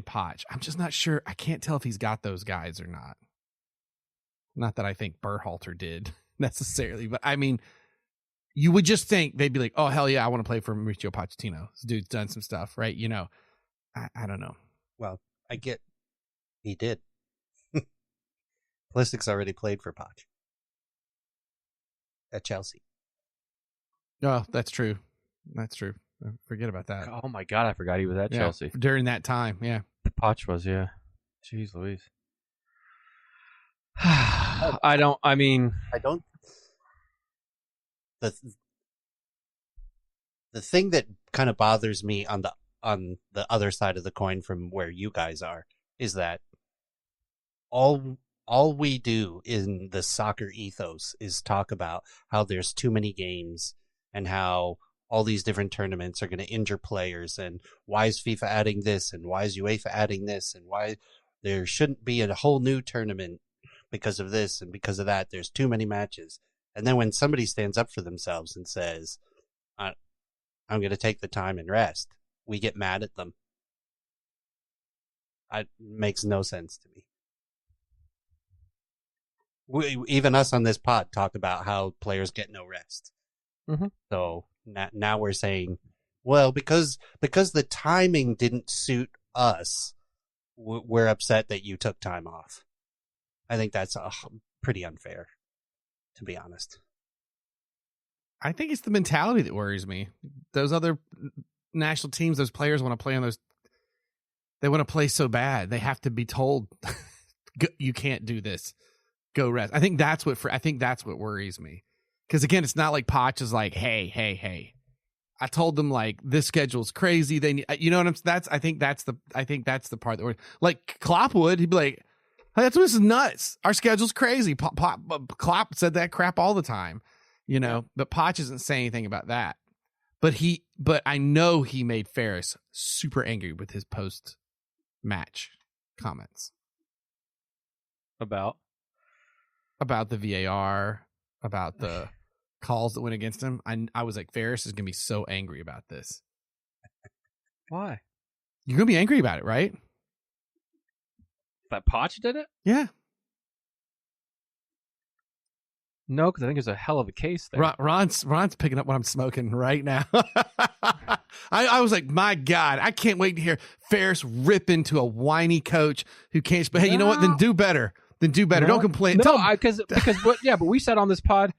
Potch. I'm just not sure. I can't tell if he's got those guys or not. Not that I think Berhalter did. necessarily, but I mean, you would just think they'd be like, oh, hell yeah, I want to play for Mauricio Pochettino. This dude's done some stuff, right? You know, I don't know. Well, he did. Pulisic's already played for Poch at Chelsea. Oh, that's true. That's true. Forget about that. Oh my God, I forgot he was at Chelsea during that time. Yeah, Poch was. Yeah, jeez Louise. The thing that kind of bothers me on the other side of the coin from where you guys are is that all we do in the soccer ethos is talk about how there's too many games and how all these different tournaments are going to injure players, and why is FIFA adding this, and why is UEFA adding this, and why there shouldn't be a whole new tournament because of this and because of that. There's too many matches. And then when somebody stands up for themselves and says, I'm going to take the time and rest, we get mad at them. It makes no sense to me. Even us on this pod talk about how players get no rest. Mm-hmm. So now we're saying, well, because the timing didn't suit us, we're upset that you took time off. I think that's pretty unfair, to be honest. I think it's the mentality that worries me. Those other national teams, those players want to play on those. They want to play so bad. They have to be told, you can't do this. Go rest. I think that's what worries me. Because again, it's not like Poch is like, hey. I told them like this schedule's crazy. They, you know what I think that's the part that we're like Klopp would. He'd be like, hey, this is nuts. Our schedule's crazy. Klopp said that crap all the time, you know. But Poch isn't saying anything about that. But I know he made Ferris super angry with his post-match comments about the VAR, about the calls that went against him. I was like, Ferris is gonna be so angry about this. Why? You're gonna be angry about it, right? That Poch did it? Yeah. No, because I think there's a hell of a case there. Ron's picking up what I'm smoking right now. I was like, my God, I can't wait to hear Ferris rip into a whiny coach who can't. But hey, you know what? Then do better. No, don't complain. No, because what? Yeah, but we said on this pod,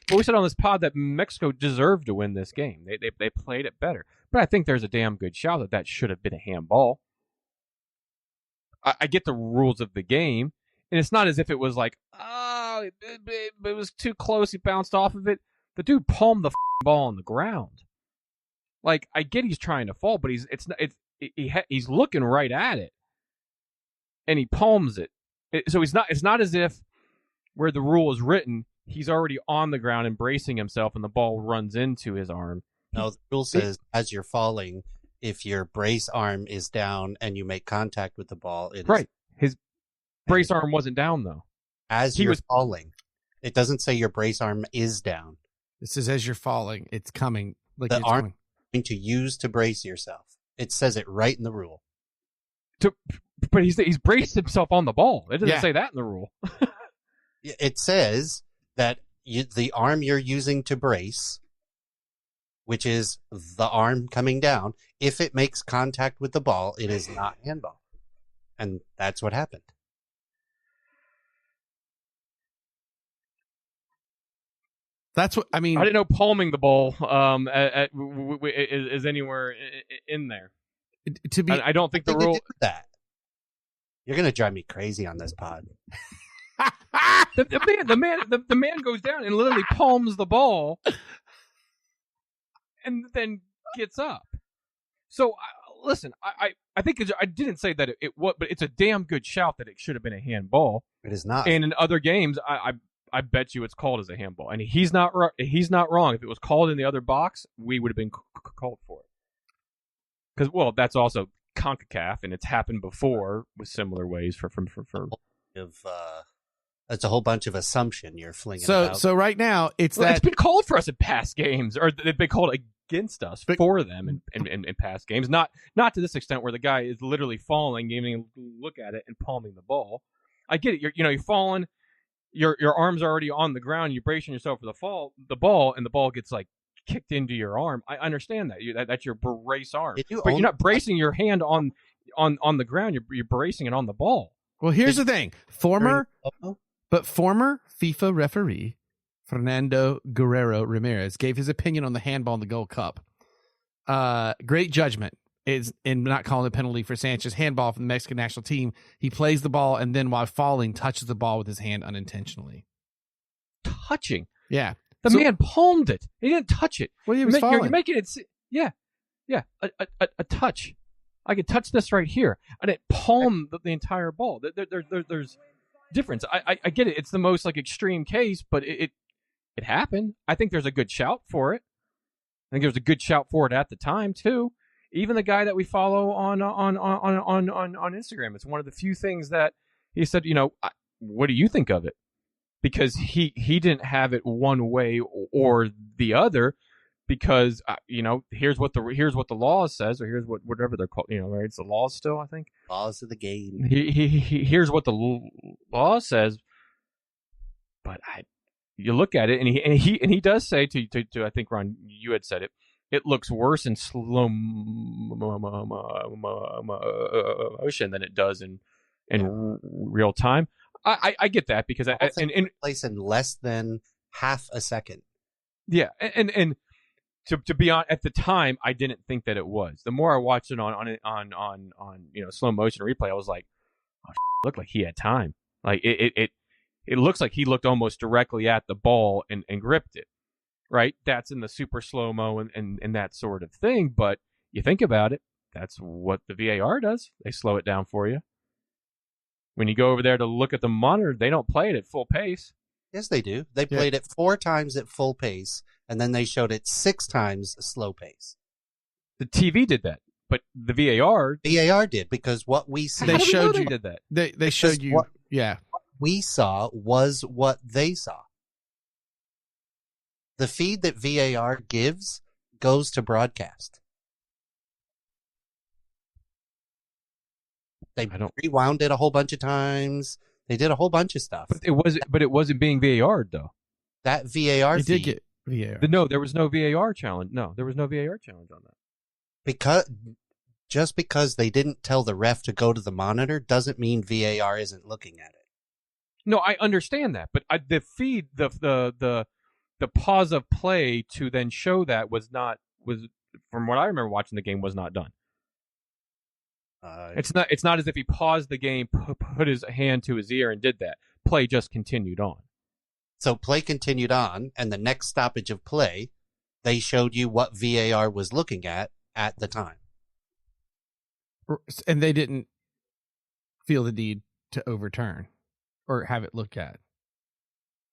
that Mexico deserved to win this game. They played it better. But I think there's a damn good shout that should have been a handball. I get the rules of the game, and it's not as if it was like, oh, it was too close. He bounced off of it. The dude palmed the ball on the ground. Like, I get he's trying to fall, but he's looking right at it, and he palms it. So it's not as if where the rule is written, he's already on the ground embracing himself, and the ball runs into his arm. No, the rule says as you're falling, if your brace arm is down and you make contact with the ball, it right. His brace arm wasn't down though. As you're falling, it doesn't say your brace arm is down. It says as you're falling, it's coming. Like the arm to use to brace yourself. It says it right in the rule. But he's braced himself on the ball. It doesn't say that in the rule. It says that the arm you're using to brace, which is the arm coming down, if it makes contact with the ball, it is not handball. And that's what happened. That's what I mean. I didn't know palming the ball is anywhere in there. I don't think the rule that. You're gonna drive me crazy on this pod. the man goes down and literally palms the ball, and then gets up. So listen, I think I didn't say that it was, but it's a damn good shout that it should have been a handball. It is not. And in other games, I bet you it's called as a handball, and he's not wrong. If it was called in the other box, we would have been called for it. Because that's also CONCACAF, and it's happened before with similar ways for. That's a whole bunch of assumption you're flinging out. So right now it's been called for us in past games, or they've been called against us for them in past games. Not to this extent where the guy is literally falling, giving a look at it and palming the ball. I get it. You're falling. your arms are already on the ground. You're bracing yourself for the ball, and the ball gets like kicked into your arm. I understand that. That's your brace arm, but you're not bracing your hand on the ground. You're bracing it on the ball. Well, here's the thing. Former FIFA referee Fernando Guerrero Ramirez gave his opinion on the handball in the Gold Cup. Great judgment is in not calling a penalty for Sanchez handball from the Mexican national team. He plays the ball and then while falling touches the ball with his hand unintentionally. Touching? Yeah. The man palmed it. He didn't touch it. Well, he was falling. You're making it. Yeah. A touch. I could touch this right here. I didn't palm the entire ball. There's difference. I get it. It's the most like extreme case, but it happened. I think there's a good shout for it. I think there was a good shout for it at the time too. Even the guy that we follow on Instagram, it's one of the few things that he said. What do you think of it? Because he didn't have it one way or the other. Because here's what the law says, or here's whatever they're called. Right? It's the law still. I think laws of the game. He here's what the law says, but you look at it, and he does say to I think Ron, you had said it. It looks worse in slow motion than it does in real time. I get that because in place in less than half a second. Yeah, and to be on at the time, I didn't think that it was. The more I watched it on slow motion replay, I was like, oh, looked like he had time. Like it looks like he looked almost directly at the ball and gripped it. Right? That's in the super slow mo and that sort of thing. But you think about it, that's what the VAR does. They slow it down for you. When you go over there to look at the monitor, they don't play it at full pace. Yes, they do. They played it 4 times at full pace, and then they showed it 6 times slow pace. The TV did that, but the VAR did, because what we see, they showed you did that. They showed you. What yeah, we saw was what they saw. The feed that VAR gives goes to broadcast. They rewound it a whole bunch of times. They did a whole bunch of stuff. But it wasn't being VAR'd though. That VAR it feed, did get VAR. No, there was no VAR challenge. No, there was no VAR challenge on that. Just because they didn't tell the ref to go to the monitor doesn't mean VAR isn't looking at it. No, I understand that, but the feed, the pause of play to then show that was from what I remember watching the game was not done. It's not as if he paused the game, put his hand to his ear, and did that. Play just continued on. So play continued on, and the next stoppage of play, they showed you what VAR was looking at the time. And they didn't feel the need to overturn or have it looked at.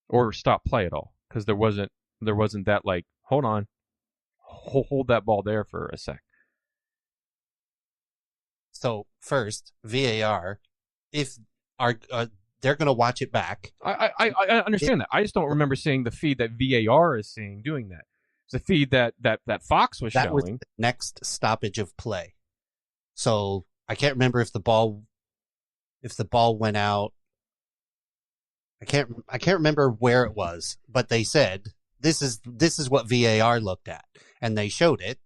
Or stop play at all. Because there wasn't that, like, hold on. Hold that ball there for a sec. So first, VAR, if they're going to watch it back. I understand that. I just don't remember seeing the feed that VAR is seeing doing that. It's the feed that Fox was showing. That was the next stoppage of play. So I can't remember if the ball went out. I can't remember where it was, but they said this is what VAR looked at, and they showed it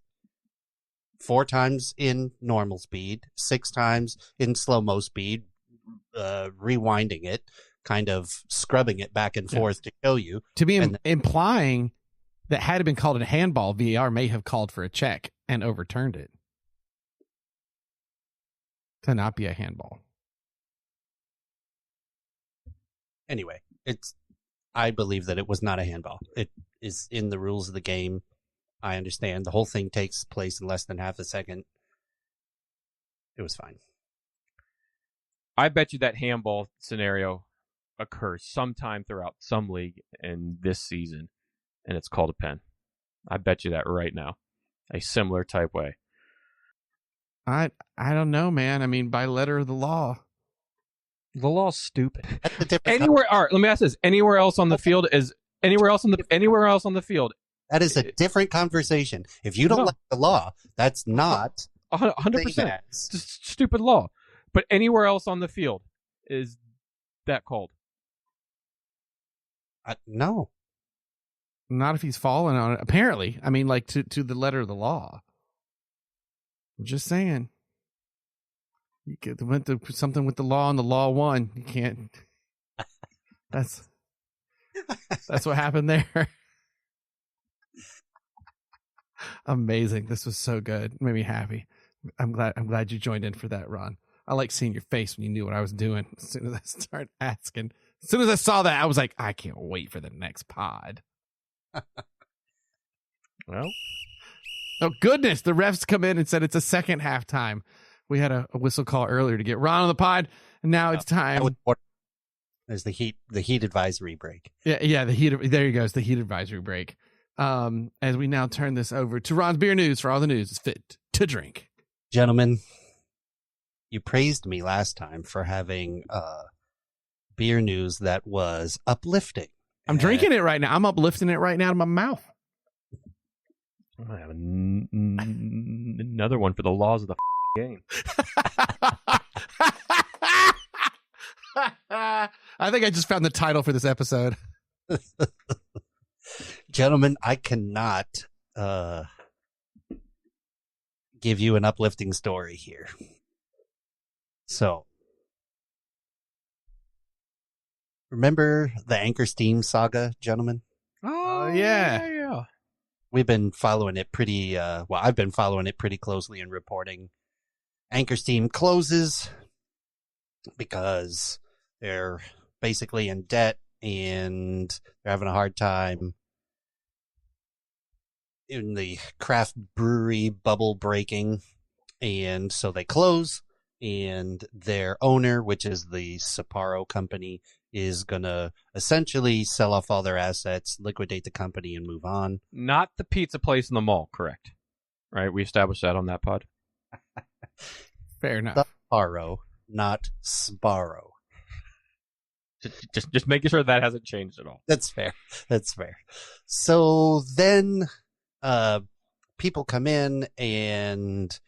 4 times in normal speed, 6 times in slow-mo speed, rewinding it, kind of scrubbing it back and forth to show you. To be implying that had it been called a handball, VAR may have called for a check and overturned it to not be a handball. Anyway, I believe that it was not a handball. It is in the rules of the game. I understand. The whole thing takes place in less than half a second. It was fine. I bet you that handball scenario occurs sometime throughout some league in this season, and it's called a pen. I bet you that right now. A similar type way. I don't know, man. I mean, by letter of the law. The law's stupid. Anywhere, all right, let me ask this. Anywhere else on the field? That is a different conversation. If you don't like the law, that's not 100%. It's just stupid law. But anywhere else on the field is that called? No. Not if he's fallen on it. Apparently, I mean, like to the letter of the law. I'm just saying. You went to something with the law and the law won. You can't. That's what happened there. Amazing. This was so good. It made me happy. I'm glad you joined in for that, Ron. I like seeing your face when you knew what I was doing. As soon as I started asking, as soon as I saw that, I was like, I can't wait for the next pod. Well, oh goodness, the refs come in and said it's a second halftime. We had a whistle call earlier to get Ron on the pod, and now it's time. There's the heat advisory break. Yeah, there you go. It's the heat advisory break. As we now turn this over to Ron's beer news for all the news is fit to drink. Gentlemen, you praised me last time for having beer news that was uplifting. I'm drinking it right now. I'm uplifting it right now to my mouth. I have another one for the laws of the game. I think I just found the title for this episode. Gentlemen, I cannot give you an uplifting story here. So, remember the Anchor Steam saga, gentlemen? Oh, yeah. We've been following it pretty, I've been following it pretty closely and reporting. Anchor Steam closes because they're basically in debt and they're having a hard time in the craft brewery bubble breaking. And so they close, and their owner, which is the Sapporo company, is going to essentially sell off all their assets, liquidate the company, and move on. Not the pizza place in the mall, correct? Right? We established that on that pod. Fair enough. Sapporo, not Sparrow. Just making sure that hasn't changed at all. That's fair. So then people come in and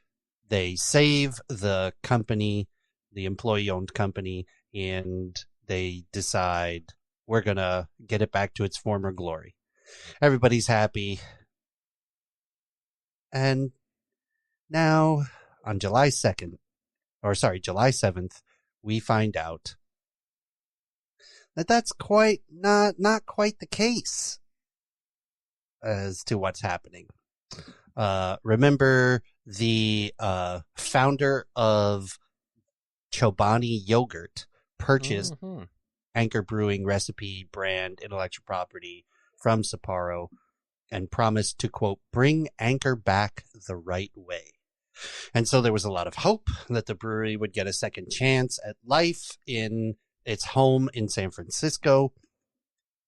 they save the company, the employee-owned company, and they decide we're going to get it back to its former glory. Everybody's happy. And now on July 7th, we find out that that's not quite the case as to what's happening. Remember the founder of Chobani Yogurt purchased Anchor Brewing recipe brand intellectual property from Sapporo and promised to, quote, bring Anchor back the right way. And so there was a lot of hope that the brewery would get a second chance at life in its home in San Francisco.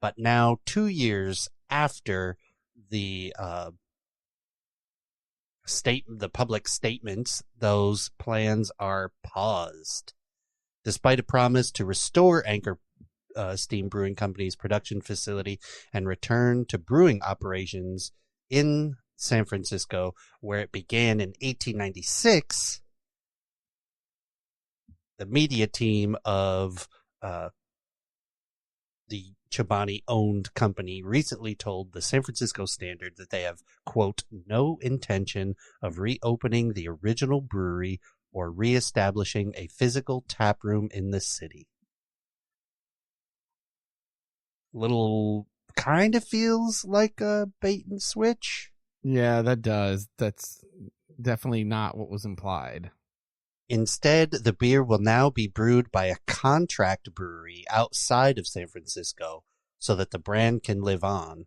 But now, 2 years after the public statements, those plans are paused. Despite a promise to restore Anchor Steam Brewing Company's production facility and return to brewing operations in San Francisco, where it began in 1896, the media team of the Chobani-owned company recently told the San Francisco Standard that they have, quote, no intention of reopening the original brewery or reestablishing a physical tap room in the city. Little kind of feels like a bait and switch. Yeah, that does. That's definitely not what was implied. Instead, the beer will now be brewed by a contract brewery outside of San Francisco so that the brand can live on.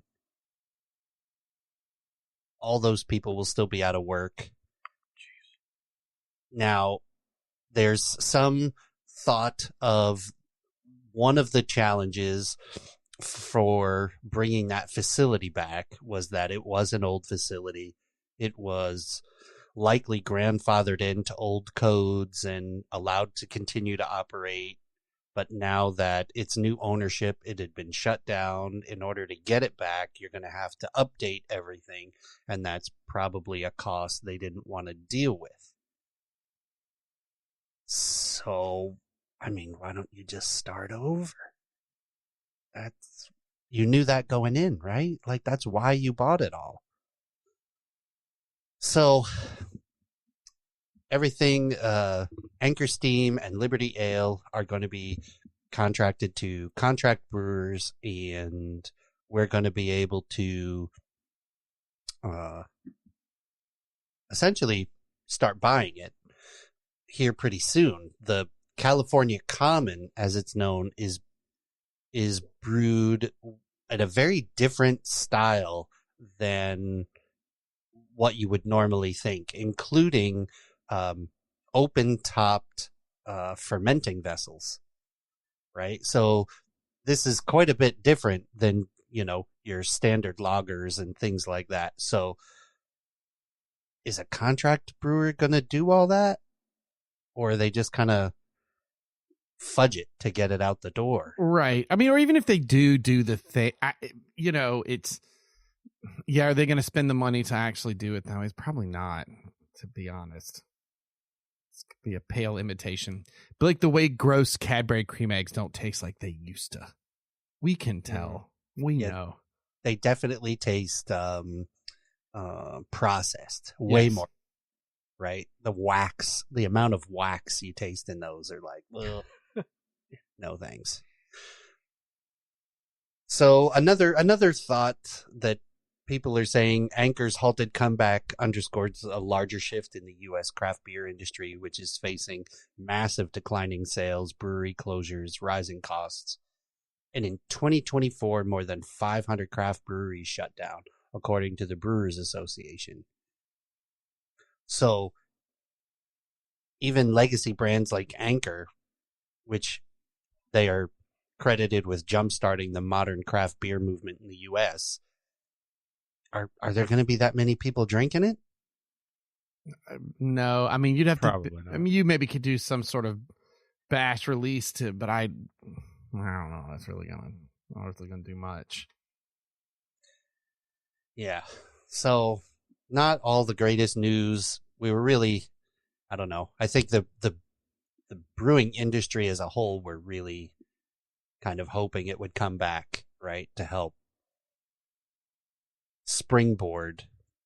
All those people will still be out of work. Now, there's some thought of one of the challenges for bringing that facility back was that it was an old facility. It was likely grandfathered into old codes and allowed to continue to operate. But now that it's new ownership, it had been shut down. In order to get it back, you're going to have to update everything. And that's probably a cost they didn't want to deal with. So, I mean, why don't you just start over? You knew that going in, right? Like, that's why you bought it all. So everything, Anchor Steam and Liberty Ale are going to be contracted to contract brewers, and we're going to be able to essentially start buying it here pretty soon. The California Common, as it's known, is brewed at a very different style than what you would normally think, including open-topped fermenting vessels, right? So this is quite a bit different than, your standard lagers and things like that. So is a contract brewer going to do all that? Or are they just kind of fudge it to get it out the door? Right. I mean, or even if they do the thing, it's, are they going to spend the money to actually do it that way? It's probably not, to be honest. It's going to be a pale imitation. But like the way gross Cadbury cream eggs don't taste like they used to. We can tell. We know. They definitely taste processed way more, right? The wax, the amount of wax you taste in those are like, well, no thanks. So another thought that people are saying, Anchor's halted comeback underscores a larger shift in the U.S. craft beer industry, which is facing massive declining sales, brewery closures, rising costs. And in 2024, more than 500 craft breweries shut down, according to the Brewers Association. So even legacy brands like Anchor, which they are credited with jumpstarting the modern craft beer movement in the U.S., are there going to be that many people drinking it? No, I mean, you'd have Probably to. not. I mean, you maybe could do some sort of batch release but I don't know. That's really gonna do much. Yeah. So not all the greatest news. We were really, I don't know. I think the brewing industry as a whole were really kind of hoping it would come back, right, to help springboard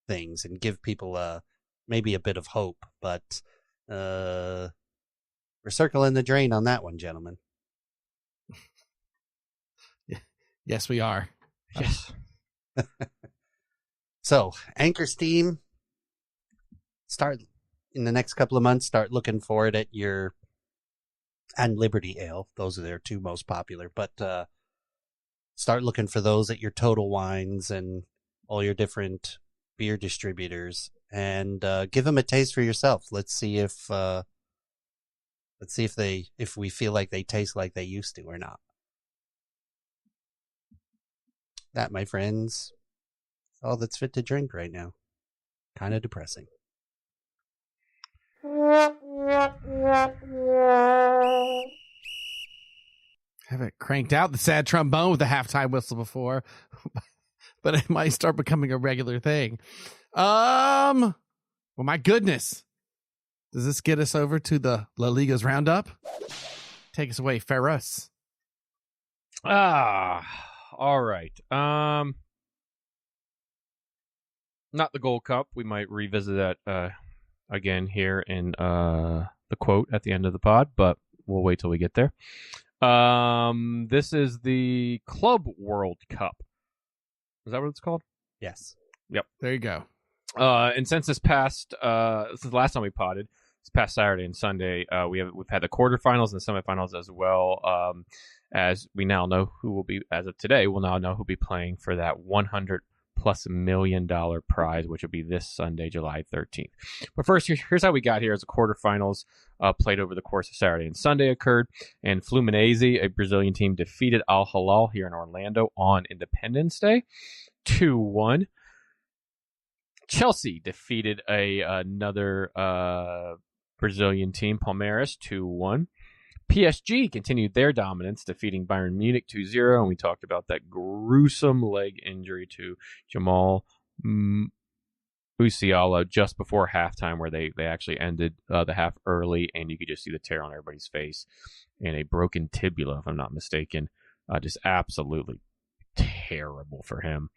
things and give people maybe a bit of hope. But we're circling the drain on that one, gentlemen. Yes, we are. Yes. So Anchor Steam, start in the next couple of months, start looking for it at your, and Liberty Ale. Those are their two most popular, but start looking for those at your Total Wines and all your different beer distributors, and give them a taste for yourself. Let's see if we feel like they taste like they used to or not. That, my friends, is all that's fit to drink right now. Kind of depressing. Haven't cranked out the sad trombone with the halftime whistle before, but it might start becoming a regular thing. Well, my goodness. Does this get us over to the La Liga's roundup? Take us away, Ferris. All right. Not the Gold Cup. We might revisit that again here in the quote at the end of the pod, but we'll wait till we get there. This is the Club World Cup. Is that what it's called? Yes. Yep. There you go. And since this is the last time we potted, this past Saturday and Sunday, we've had the quarterfinals and the semifinals as well. As we now know who will be, as of today, we'll now know who will be playing for that $100+ million prize, which will be this Sunday, July 13th. But first, here's how we got here. As the quarterfinals played over the course of Saturday and Sunday occurred, and Fluminense, a Brazilian team, defeated Al Hilal here in Orlando on Independence Day, 2-1. Chelsea defeated another Brazilian team, Palmeiras, 2-1. PSG continued their dominance, defeating Bayern Munich 2-0, and we talked about that gruesome leg injury to Jamal Musiala just before halftime, where they actually ended the half early, and you could just see the tear on everybody's face and a broken tibula, if I'm not mistaken. Just absolutely terrible for him.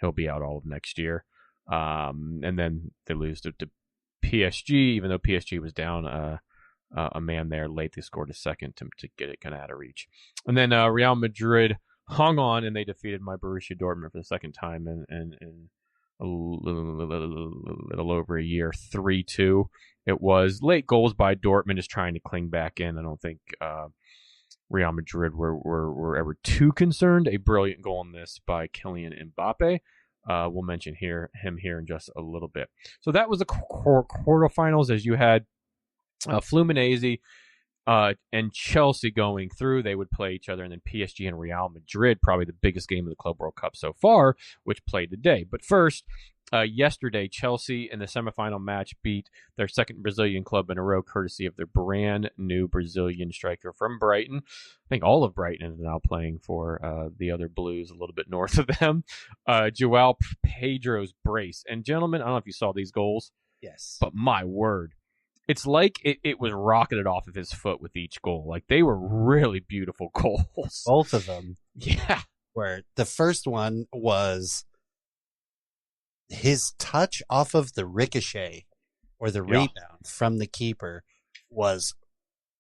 He'll be out all of next year. And then they lose to PSG, even though PSG was down a man there late. They scored a second to get it kind of out of reach. And then Real Madrid hung on, and they defeated my Borussia Dortmund for the second time in a little over a year, 3-2. It was late goals by Dortmund just trying to cling back in. I don't think Real Madrid were ever too concerned. A brilliant goal in this by Kylian Mbappe. We'll mention him here in just a little bit. So that was the quarterfinals, as you had Fluminense and Chelsea going through. They would play each other, and then PSG and Real Madrid, probably the biggest game of the Club World Cup so far, which played today. But first, yesterday, Chelsea in the semifinal match beat their second Brazilian club in a row, courtesy of their brand new Brazilian striker from Brighton. I think all of Brighton is now playing for the other Blues a little bit north of them. João Pedro's brace. And gentlemen, I don't know if you saw these goals. Yes. But my word. It's like it was rocketed off of his foot with each goal. Like, they were really beautiful goals. Both of them. Yeah. Where the first one was his touch off of the ricochet or the rebound from the keeper was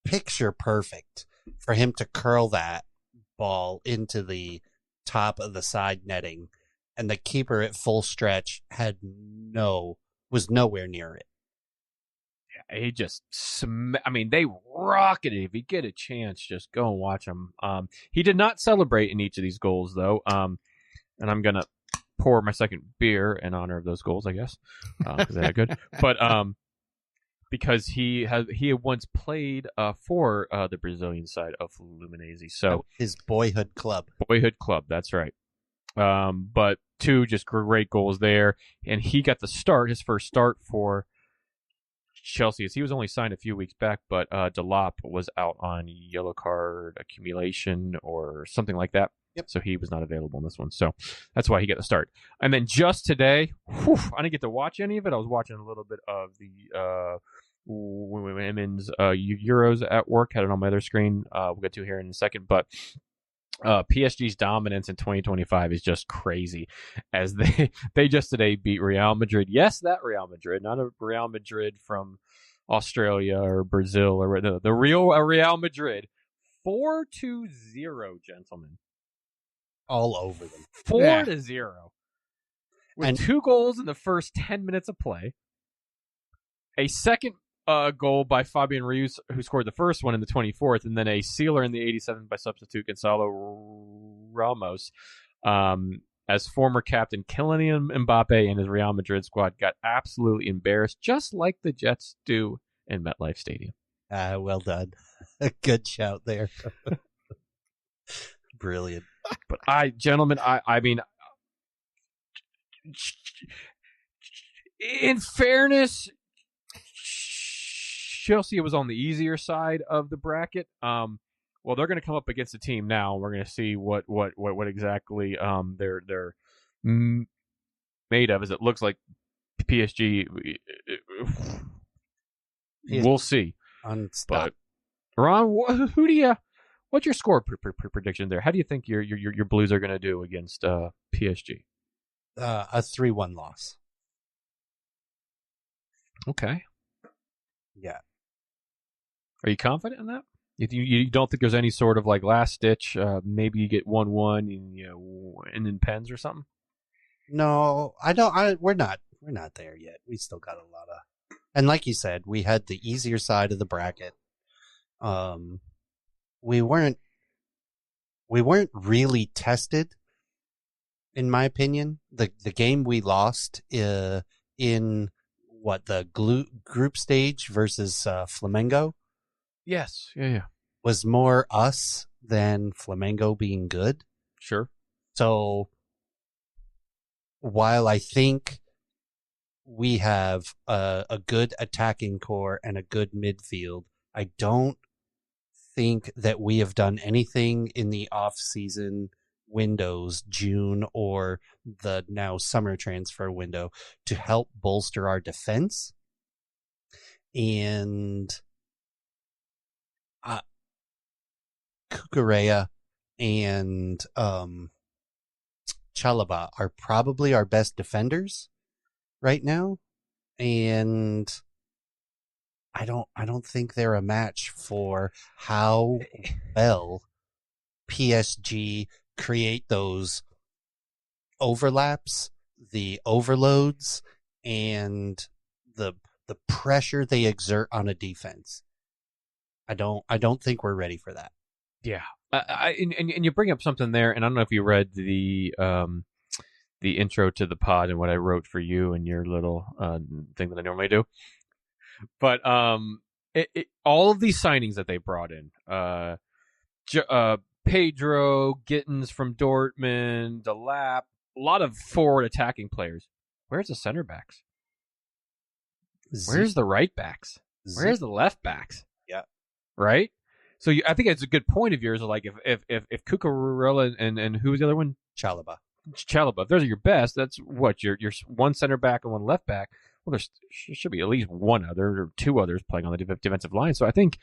picture perfect for him to curl that ball into the top of the side netting, and the keeper at full stretch was nowhere near it. He just, they rocketed. If you get a chance, just go and watch him. He did not celebrate in each of these goals, though. And I'm going to pour my second beer in honor of those goals, I guess, because they're good. But because he had once played for the Brazilian side of Fluminense. So his boyhood club. That's right. But two just great goals there. And he got his first start for Chelsea, as he was only signed a few weeks back, but Delap was out on yellow card accumulation or something like that. Yep. So he was not available in this one. So that's why he got the start. And then just today, I didn't get to watch any of it. I was watching a little bit of the women's Euros at work. Had it on my other screen. We'll get to here in a second. But PSG's dominance in 2025 is just crazy, as they just today beat Real Madrid. Yes, that Real Madrid, not a Real Madrid from Australia or Brazil, or the real Real Madrid. 4-0, gentlemen. All over them. 4-0. With And 2 goals in the first 10 minutes of play. A second goal by Fabian Ruiz, who scored the first one in the 24th, and then a sealer in the 87th by substitute Gonzalo Ramos. As former captain Kylian Mbappe and his Real Madrid squad got absolutely embarrassed, just like the Jets do in MetLife Stadium. Well done. A good shout there. Brilliant. But I mean, in fairness, Chelsea was on the easier side of the bracket. Well, they're going to come up against a team now. We're going to see what exactly they're made of. As it looks like PSG. We'll see. But Ron, what's your score prediction there? How do you think your Blues are going to do against PSG? A 3-1 loss. Okay. Yeah. Are you confident in that? You don't think there's any sort of like last ditch? Maybe you get 1-1 and in pens or something. No, I don't. We're not there yet. We still got a lot of. And like you said, we had the easier side of the bracket. We weren't really tested, in my opinion. The game we lost in the group stage versus Flamengo. Yes. Yeah. Was more us than Flamengo being good. Sure. So while I think we have a good attacking core and a good midfield, I don't think that we have done anything in the off-season windows, June or the now summer transfer window, to help bolster our defense. And Cucurella and Chalaba are probably our best defenders right now, and I don't think they're a match for how well PSG create those overlaps, the overloads, and the pressure they exert on a defense. I don't think we're ready for that. Yeah, and you bring up something there, and I don't know if you read the intro to the pod and what I wrote for you and your little thing that I normally do. But all of these signings that they brought in, Pedro, Gittins from Dortmund, Delap, a lot of forward attacking players. Where's the center backs? Where's the right backs? Where's the left backs? Yeah. Right? So I think it's a good point of yours. Like if Cucurella and who was the other one? Chalaba. If those are your best, that's what your one center back and one left back. Well, there should be at least one other or two others playing on the defensive line. So I think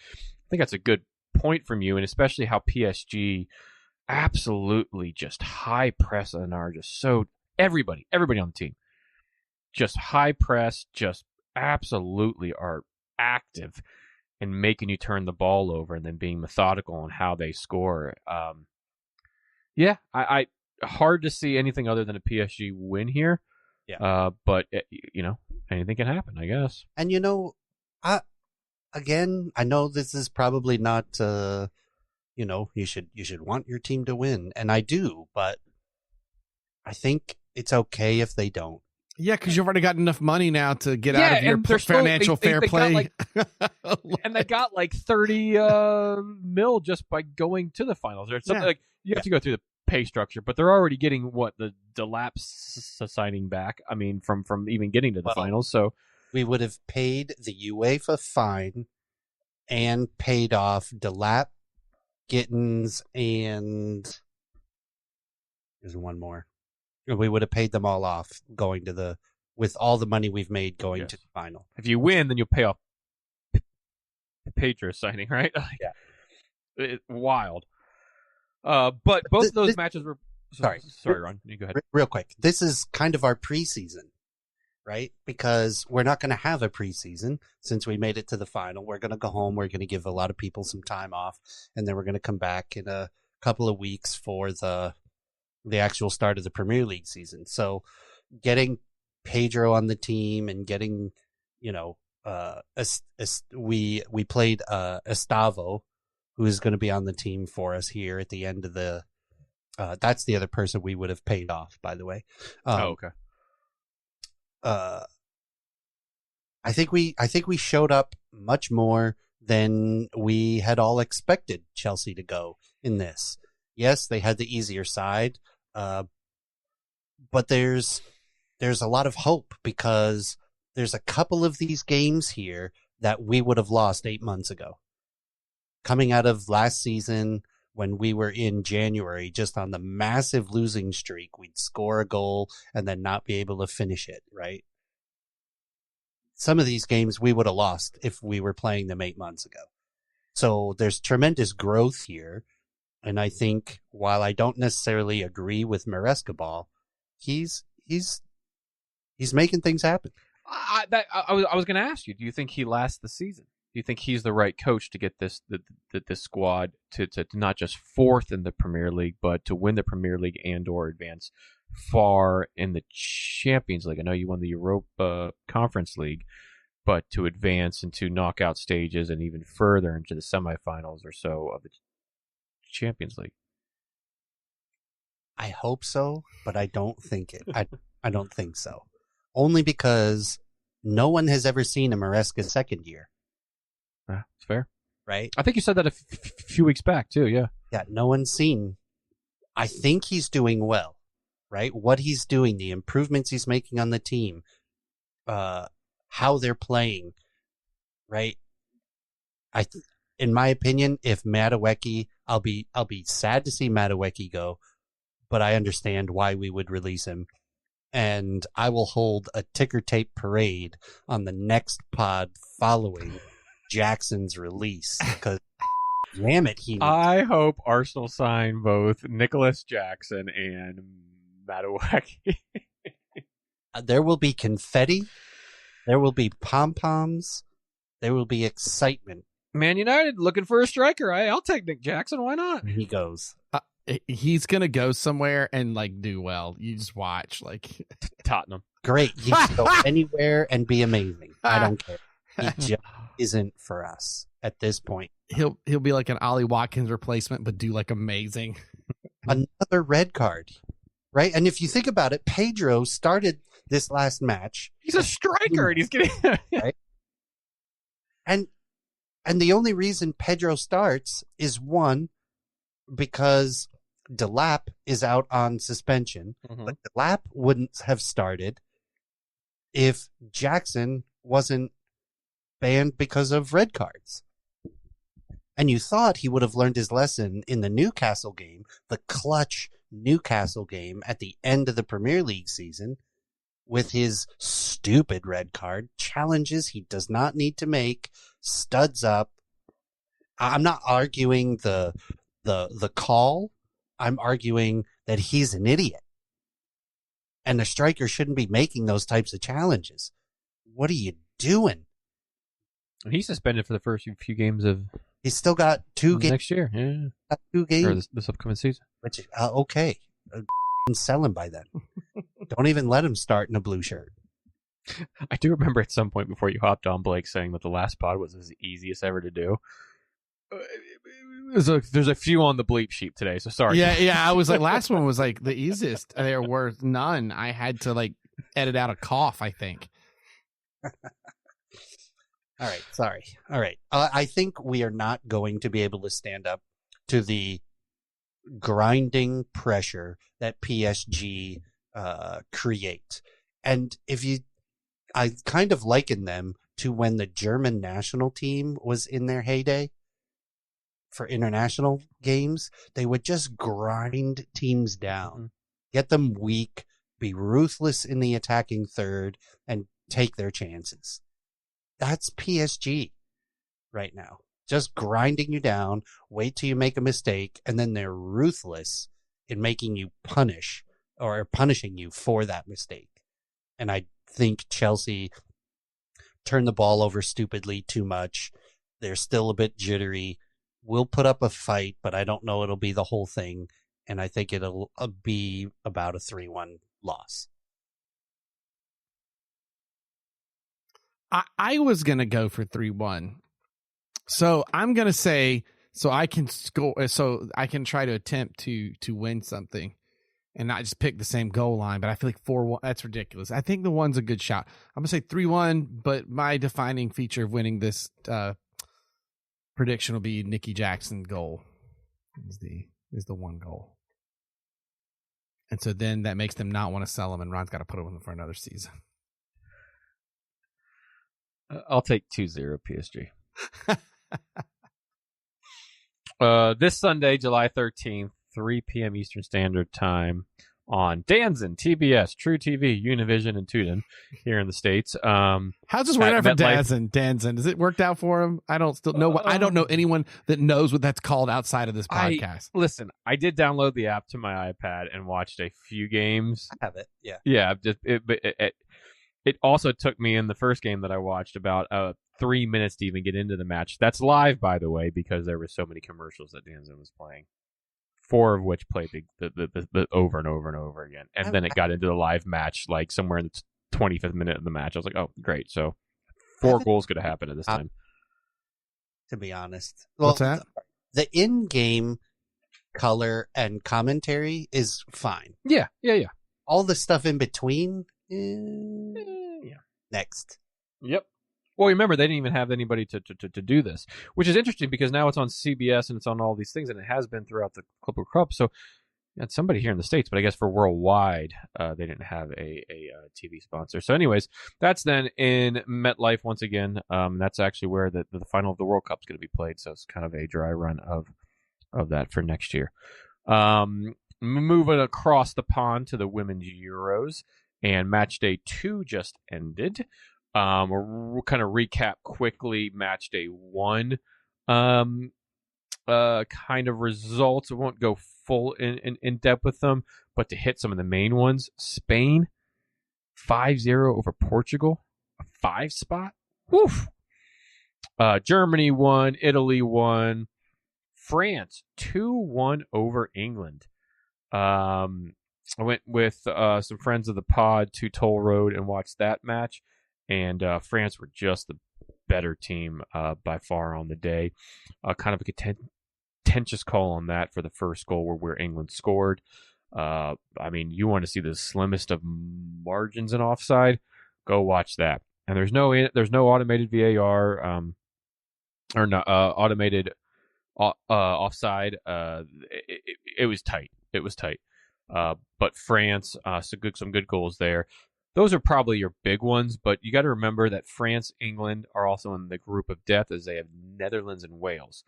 that's a good point from you, and especially how PSG absolutely just high press and are just so everybody on the team just high press, just absolutely are active and making you turn the ball over and then being methodical on how they score. I hard to see anything other than a PSG win here. Yeah. But anything can happen, I guess. And I know this is probably not you should want your team to win, and I do, but I think it's okay if they don't. Yeah, because you've already got enough money now to get out of your financial fair play. And they got like 30 mil just by going to the finals. Or something like you have to go through the pay structure, but they're already getting the Delap signing back. I mean, from even getting to the finals. So we would have paid the UEFA fine and paid off Delap, Gittins, and there's one more. We would have paid them all off with all the money we've made going to the final. If you win, then you'll pay off Pedro signing, right? Yeah. Wild. But both of those matches were... Sorry, Ron. You go ahead. Real quick. This is kind of our preseason, right? Because we're not going to have a preseason since we made it to the final. We're going to go home. We're going to give a lot of people some time off, and then we're going to come back in a couple of weeks for the actual start of the Premier League season. So getting Pedro on the team and getting, we played Estavo, who is going to be on the team for us here at the end of the, that's the other person we would have paid off, by the way. Okay. I think we showed up much more than we had all expected Chelsea to go in this. Yes, they had the easier side, but there's a lot of hope because there's a couple of these games here that we would have lost 8 months ago. Coming out of last season when we were in January, just on the massive losing streak, we'd score a goal and then not be able to finish it, right? Some of these games we would have lost if we were playing them 8 months ago. So there's tremendous growth here. And I think while I don't necessarily agree with Maresca Ball, he's making things happen. I was going to ask you, do you think he lasts the season? Do you think he's the right coach to get this squad to not just fourth in the Premier League, but to win the Premier League and or advance far in the Champions League? I know you won the Europa Conference League, but to advance into knockout stages and even further into the semifinals or so of the Champions League. I hope so, but I don't think it. I don't think so. Only because no one has ever seen a Maresca second year. It's fair. Right? I think you said that a few weeks back, too, yeah. Yeah, no one's seen. I think he's doing well, right? What he's doing, the improvements he's making on the team, how they're playing, right? In my opinion, if Madueke, I'll be sad to see Madueke go, but I understand why we would release him. And I will hold a ticker tape parade on the next pod following Jackson's release because damn it, I hope Arsenal sign both Nicholas Jackson and Mattawaki. There will be confetti. There will be pom-poms. There will be excitement. Man United looking for a striker. I'll take Nick Jackson. Why not? He goes. He's gonna go somewhere and like do well. You just watch, like Tottenham. Great. He can go anywhere and be amazing. I don't care. He just isn't for us at this point. He'll be like an Ollie Watkins replacement, but do like amazing. Another red card, right? And if you think about it, Pedro started this last match. He's a striker, and he's getting right. And the only reason Pedro starts is one, because Delap is out on suspension. Mm-hmm. But Delap wouldn't have started if Jackson wasn't banned because of red cards. And you thought he would have learned his lesson in the Newcastle game, the clutch Newcastle game at the end of the Premier League season, with his stupid red card, challenges he does not need to make, studs up. I'm not arguing the call. I'm arguing that he's an idiot. And the striker shouldn't be making those types of challenges. What are you doing? And he's suspended for the first few games of He's still got 2 games next year. Yeah, 2 games. or this upcoming season. Which okay, sell him by then. Don't even let him start in a blue shirt. I do remember at some point before you hopped on, Blake saying that the last pod was the easiest ever to do. There's a few on the bleep sheet today, so sorry. Yeah. I was like, last one was like the easiest. There were none. I had to like edit out a cough, I think. All right, sorry. All right. I think we are not going to be able to stand up to the grinding pressure that PSG create. And I kind of liken them to when the German national team was in their heyday for international games. They would just grind teams down, get them weak, be ruthless in the attacking third, and take their chances. That's PSG right now. Just grinding you down, wait till you make a mistake, and then they're ruthless in making you punish or punishing you for that mistake. And I think Chelsea turned the ball over stupidly too much. They're still a bit jittery. We'll put up a fight, but I don't know it'll be the whole thing. And I think it'll be about a 3-1 loss. I was going to go for 3-1. So I'm going to say, so I can score, so I can try to attempt to win something and not just pick the same goal line, but I feel like 4-1, that's ridiculous. I think the 1's a good shot. I'm going to say 3-1, but my defining feature of winning this prediction will be Nicky Jackson goal is the 1 goal. And so then that makes them not want to sell him, and Ron's got to put him in for another season. I'll take 2-0 PSG. This Sunday, July 13th, 3 p.m. Eastern Standard Time on Danzin, TBS, True TV, Univision, and Tuden here in the States. How's this working out for Danzin? Has it worked out for him? I don't know anyone that knows what that's called outside of this podcast. Listen, I did download the app to my iPad and watched a few games. I have it, yeah. Yeah, it also took me in the first game that I watched about 3 minutes to even get into the match. That's live, by the way, because there were so many commercials that Danzin was playing. 4 of which played the over and over and over again. And then it got into the live match, like somewhere in the 25th minute of the match. I was like, oh, great. So 4 goals could have happened at this time. To be honest. What's that? The in-game color and commentary is fine. Yeah. All the stuff in between, yeah. Next. Yep. Well, remember, they didn't even have anybody to do this, which is interesting because now it's on CBS and it's on all these things, and it has been throughout the Clipper Cup. So it's somebody here in the States, but I guess for worldwide, they didn't have a TV sponsor. So anyways, that's then in MetLife once again. That's actually where the final of the World Cup is going to be played. So it's kind of a dry run of that for next year. Moving across the pond to the Women's Euros, and match day 2 just ended. We'll kind of recap quickly match day 1. kind of results. I won't go full in depth with them, but to hit some of the main ones, Spain 5-0 over Portugal, a 5 spot. Woof. Germany won, Italy won, France 2-1 over England. I went with some friends of the pod to Toll Road and watched that match, and France were just the better team by far on the day. Kind of a contentious call on that for the first goal where England scored. I mean, you want to see the slimmest of margins in offside? Go watch that. And there's no automated VAR or not automated offside. It was tight. It was tight. But France, some good goals there. Those are probably your big ones, but you got to remember that France, England are also in the group of death as they have Netherlands and Wales.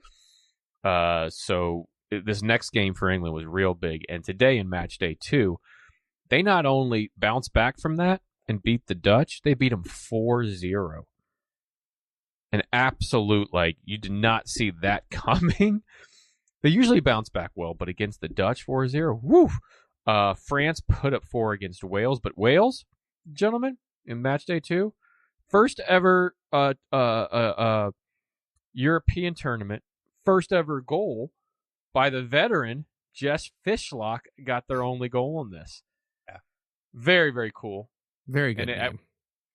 So this next game for England was real big. And today in match day 2, they not only bounced back from that and beat the Dutch, they beat them 4-0. An absolute, you did not see that coming. They usually bounce back well, but against the Dutch 4-0, woof. France put up 4 against Wales, but Wales, gentlemen, in match day 2, first ever European tournament, first ever goal by the veteran Jess Fishlock, got their only goal in this. Yeah. Very, very cool. Very good.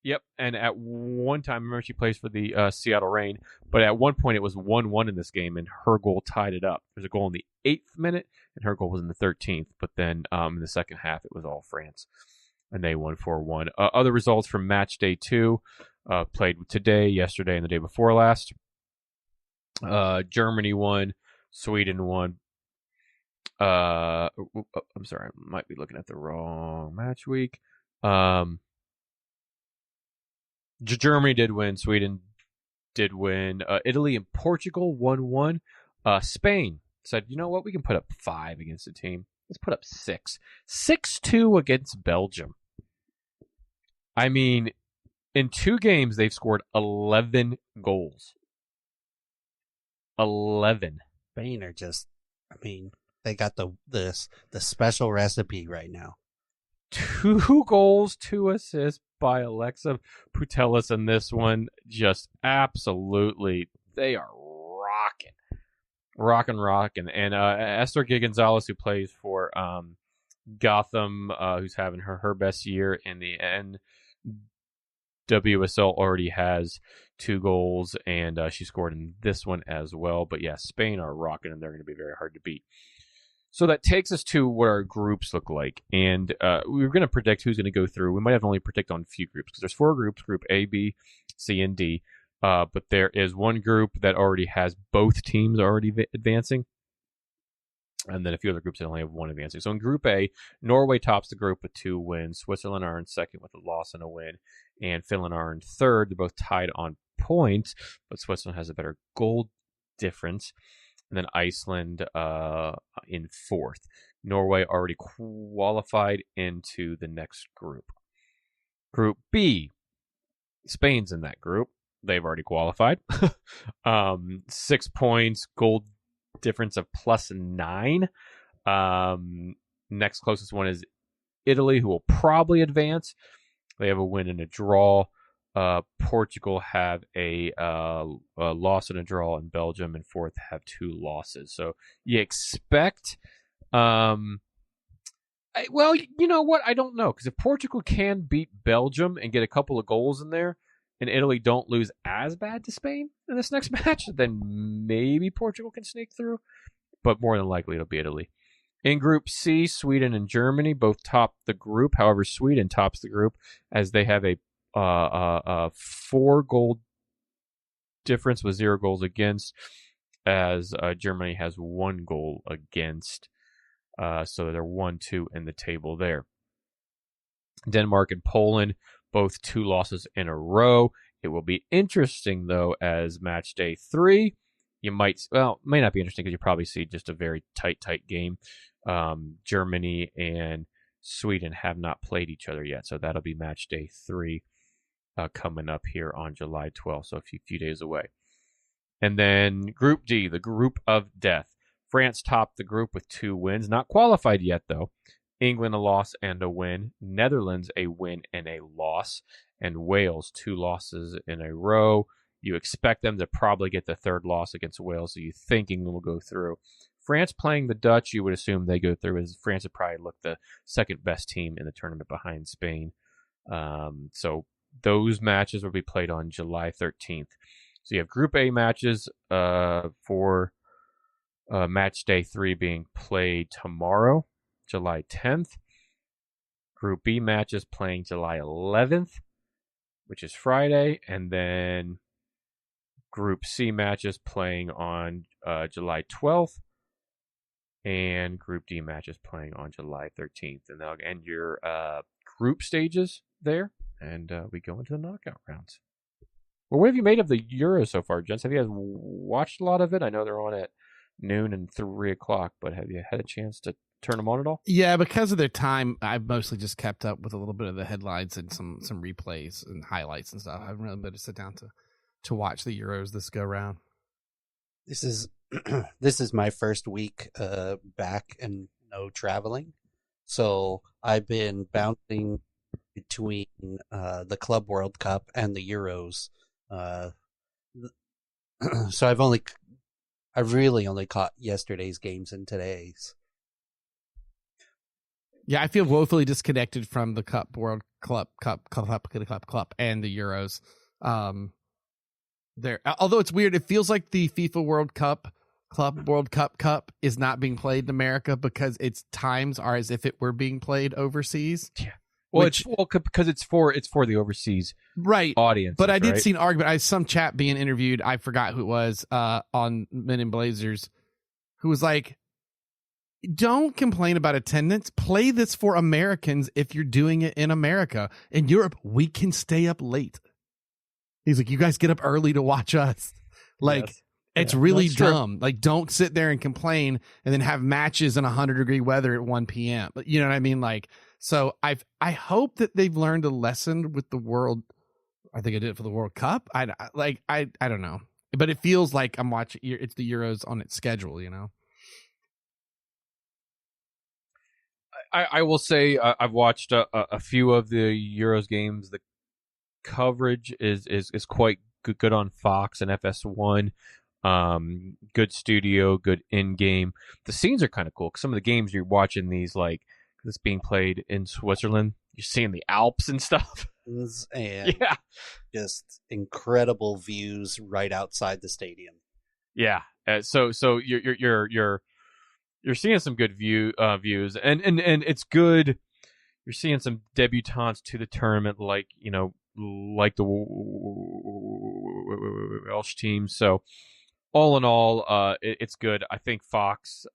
Yep, and at one time, remember she plays for the Seattle Reign, but at one point it was 1-1 in this game, and her goal tied it up. There's a goal in the 8th minute, and her goal was in the 13th, but then in the second half it was all France, and they won 4-1. Other results from match day 2, played today, yesterday, and the day before last. Germany won, Sweden won. I'm sorry, I might be looking at the wrong match week. Germany did win. Sweden did win. Italy and Portugal 1-1. Spain said, you know what? We can put up 5 against a team. Let's put up 6. 6-2 against Belgium. I mean, in 2 games, they've scored 11 goals. 11. Spain are just, they got the special recipe right now. 2 goals, 2 assists by Alexa Putellas in this one. Just absolutely, they are rocking. And Esther Gonzalez, who plays for Gotham, who's having her best year in the NWSL, already has 2 goals, and she scored in this one as well. But yeah, Spain are rocking, and they're going to be very hard to beat. So that takes us to what our groups look like. And we were going to predict who's going to go through. We might have only predict on a few groups because there's 4 groups, Group A, B, C, and D. But there is one group that already has both teams already advancing. And then a few other groups that only have one advancing. So in Group A, Norway tops the group with 2 wins. Switzerland are in second with a loss and a win. And Finland are in third. They're both tied on points, but Switzerland has a better goal difference. And then Iceland in fourth. Norway already qualified into the next group. Group B, Spain's in that group. They've already qualified. 6 points, goal difference of +9. Next closest one is Italy, who will probably advance. They have a win and a draw. Portugal have a loss and a draw, and Belgium in fourth have 2 losses. So you expect, well, you know what? I don't know, because if Portugal can beat Belgium and get a couple of goals in there, and Italy don't lose as bad to Spain in this next match, then maybe Portugal can sneak through. But more than likely, it'll be Italy. In Group C, Sweden and Germany both top the group. However, Sweden tops the group as they have a 4-goal difference with 0 goals against, as Germany has 1 goal against. So they're 1-2 in the table there. Denmark and Poland, both 2 losses in a row. It will be interesting, though, as match day 3. You may not be interesting because you probably see just a very tight game. Germany and Sweden have not played each other yet, so that'll be match day 3 coming up here on July 12th, so a few days away. And then Group D, the group of death. France topped the group with 2 wins. Not qualified yet, though. England, a loss and a win. Netherlands, a win and a loss. And Wales, 2 losses in a row. You expect them to probably get the 3rd loss against Wales, so you think England will go through. France playing the Dutch, you would assume they go through, as France would probably look the second best team in the tournament behind Spain. So those matches will be played on July 13th. So you have Group A matches for match day 3 being played tomorrow, July 10th. Group B matches playing July 11th, which is Friday. And then Group C matches playing on July 12th. And Group D matches playing on July 13th. And that'll end your group stages there. And we go into the knockout rounds. Well, what have you made of the Euros so far, gents? Have you guys watched a lot of it? I know they're on at noon and 3 o'clock, but have you had a chance to turn them on at all? Yeah, because of their time, I've mostly just kept up with a little bit of the headlines and some replays and highlights and stuff. I haven't really been able to sit down to watch the Euros this go round. This is this is my first week back and no traveling, so I've been bouncing between the Club World Cup and the Euros. So I've really only caught yesterday's games and today's. Yeah, I feel woefully disconnected from the World Cup, and the Euros. Although it's weird, it feels like the FIFA World Cup Cup is not being played in America because its times are as if it were being played overseas. Yeah. Well, because it's for the overseas audience. But I did see an argument. Some chap being interviewed. I forgot who it was on Men in Blazers, who was like, "Don't complain about attendance. Play this for Americans if you're doing it in America. In Europe, we can stay up late." He's like, "You guys get up early to watch us." Like, yes. It's really dumb. Like, don't sit there and complain and then have matches in 100-degree weather at 1 p.m. But you know what I mean? Like, so I hope that they've learned a lesson with the World. I think I did it for the World Cup. I don't know, but it feels like I'm watching. It's the Euros on its schedule, you know. I will say I've watched a few of the Euros games. The coverage is quite good on Fox and FS1. Good studio, good in-game. The scenes are kind of cool because some of the games you're watching these, like, this being played in Switzerland, you're seeing the Alps and stuff. And yeah, just incredible views right outside the stadium. Yeah, so you're seeing some good views, and it's good. You're seeing some debutantes to the tournament, like the Welsh team. So all in all, it's good. I think Fox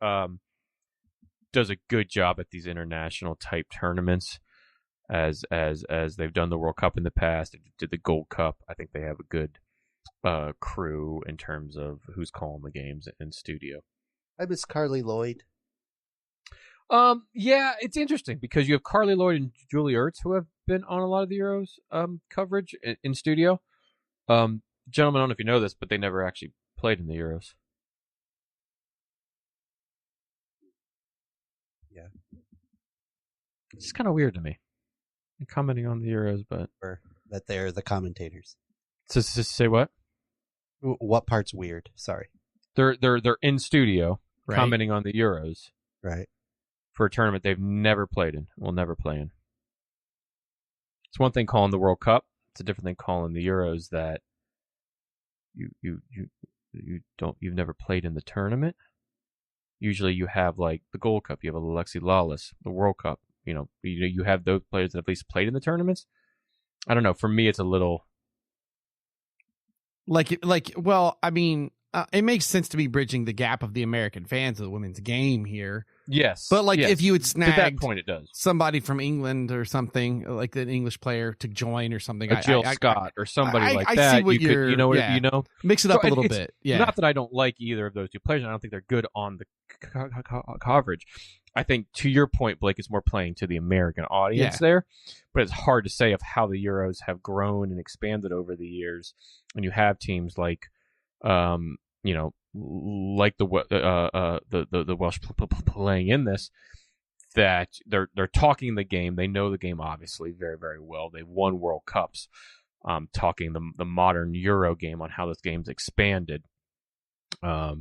does a good job at these international type tournaments, as they've done the World Cup in the past. They did the Gold Cup. I think they have a good crew in terms of who's calling the games in studio. I miss Carly Lloyd. Yeah, it's interesting because you have Carly Lloyd and Julie Ertz who have been on a lot of the Euros coverage in studio. Gentlemen, I don't know if you know this, but they never actually played in the Euros. Yeah. It's kind of weird to me. I'm commenting on the Euros, but that they're the commentators. So say what? What part's weird? Sorry. They're in studio commenting on the Euros. Right. For a tournament they've never played in, will never play in. It's one thing calling the World Cup. It's a different thing calling the Euros that you've never played in the tournament. Usually you have, like, the Gold Cup, you have Alexi Lawless. The World Cup, you have those players that have at least played in the tournaments. I don't know. For me, it's a little well, I mean, it makes sense to be bridging the gap of the American fans of the women's game here. Yes. But yes. If you had snagged to that point, it does. Somebody from England or something, like an English player to join or something. Jill Scott or somebody like I that. See what mix it up a little bit. Yeah. Not that I don't like either of those two players. I don't think they're good on the coverage. I think, to your point, Blake, it's more playing to the American audience there. But it's hard to say of how the Euros have grown and expanded over the years. And you have teams like like the Welsh playing in this, that they're talking the game. They know the game obviously very, very well. They've won World Cups. Talking the modern Euro game on how this game's expanded. I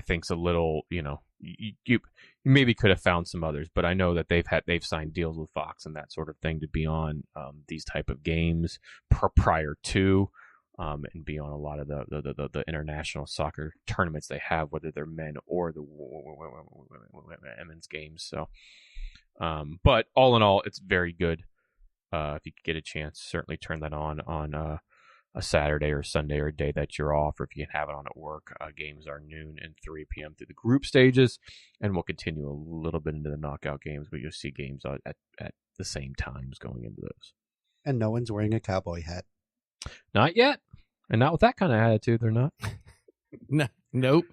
think's a little, you maybe could have found some others, but I know that they've signed deals with Fox and that sort of thing to be on these type of games prior to. And be on a lot of the international soccer tournaments they have, whether they're men or the women's games. So, but all in all, it's very good. If you could get a chance, certainly turn that on a Saturday or Sunday or a day that you're off, or if you can have it on at work. Games are noon and 3 p.m. through the group stages, and we'll continue a little bit into the knockout games, but you'll see games at the same times going into those. And no one's wearing a cowboy hat. Not yet. And not with that kind of attitude, they're not. No, nope.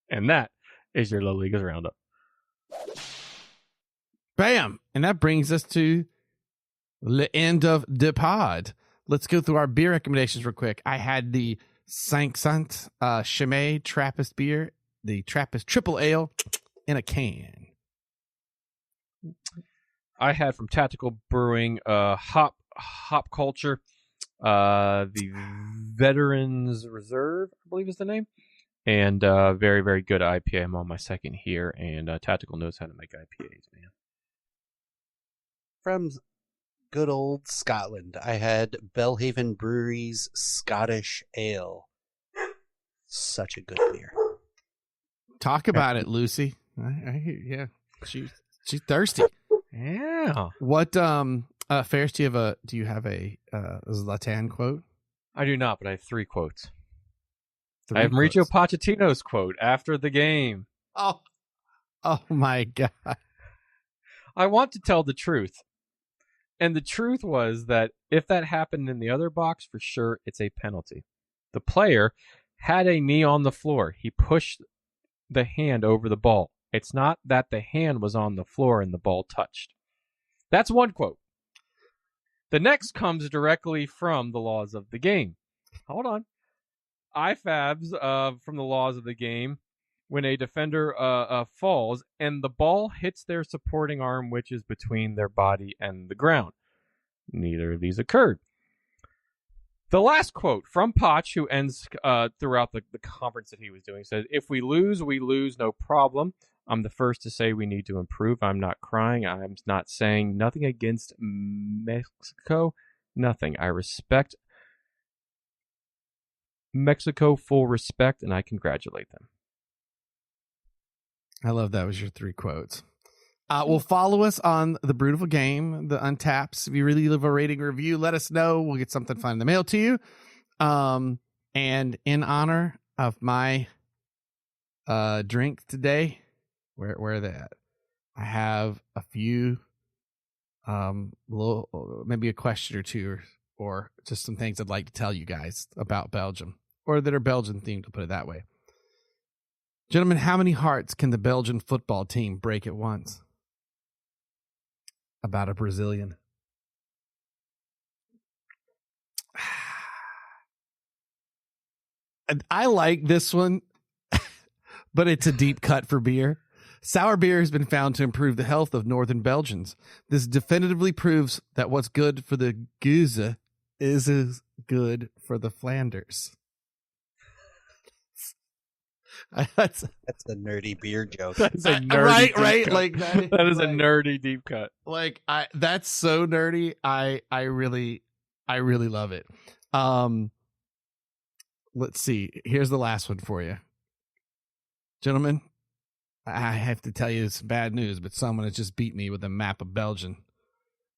And that is your La Liga's Roundup. Bam! And that brings us to the end of the pod. Let's go through our beer recommendations real quick. I had the 500 Chimay Trappist beer, the Trappist Triple Ale in a can. I had from Tactical Brewing Hop Culture. The Veterans Reserve, I believe is the name, and very, very good IPA. I'm on my second here, and Tactical knows how to make IPAs, man. From good old Scotland, I had Belhaven Brewery's Scottish Ale. Such a good beer. Talk about it, Lucy. I hear, yeah, she's thirsty. Yeah. What Ferris, do you have a Zlatan quote? I do not, but I have 3 quotes. I have Mauricio Pochettino's quote after the game. Oh my God. I want to tell the truth. And the truth was that if that happened in the other box, for sure, it's a penalty. The player had a knee on the floor. He pushed the hand over the ball. It's not that the hand was on the floor and the ball touched. That's one quote. The next comes directly from the laws of the game. Hold on. IFABs from the laws of the game, when a defender falls and the ball hits their supporting arm, which is between their body and the ground. Neither of these occurred. The last quote from Poch, who ends throughout the conference that he was doing, says, "If we lose, no problem. I'm the first to say we need to improve. I'm not crying. I'm not saying nothing against Mexico. Nothing. I respect Mexico, full respect, and I congratulate them." I love that was your 3 quotes. Well, follow us on the Brewtiful Game, the Untaps. If you really leave a rating or review, let us know. We'll get something fun in the mail to you. And in honor of my drink today, where are they at? I have a few, maybe a question or two, or just some things I'd like to tell you guys about Belgium, or that are Belgian themed, to put it that way. Gentlemen, how many hearts can the Belgian football team break at once? About a Brazilian. I like this one, but it's a deep cut for beer. Sour beer has been found to improve the health of northern Belgians. This definitively proves that what's good for the Goose is as good for the Flanders. That's a nerdy beer joke. That's a nerdy right. cut. Like that is a nerdy deep cut. Like that's so nerdy. I really love it. Let's see. Here's the last one for you, gentlemen. I have to tell you it's bad news, but someone has just beat me with a map of Belgium.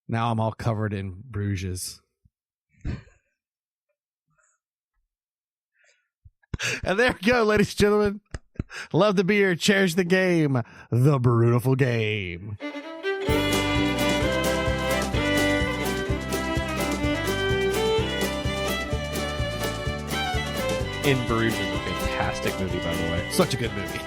Now I'm all covered in Bruges. And there we go, ladies and gentlemen. Love the beer, cherish the game, the Brewtiful Game. In Bruges is a fantastic movie, by the way. Such a good movie.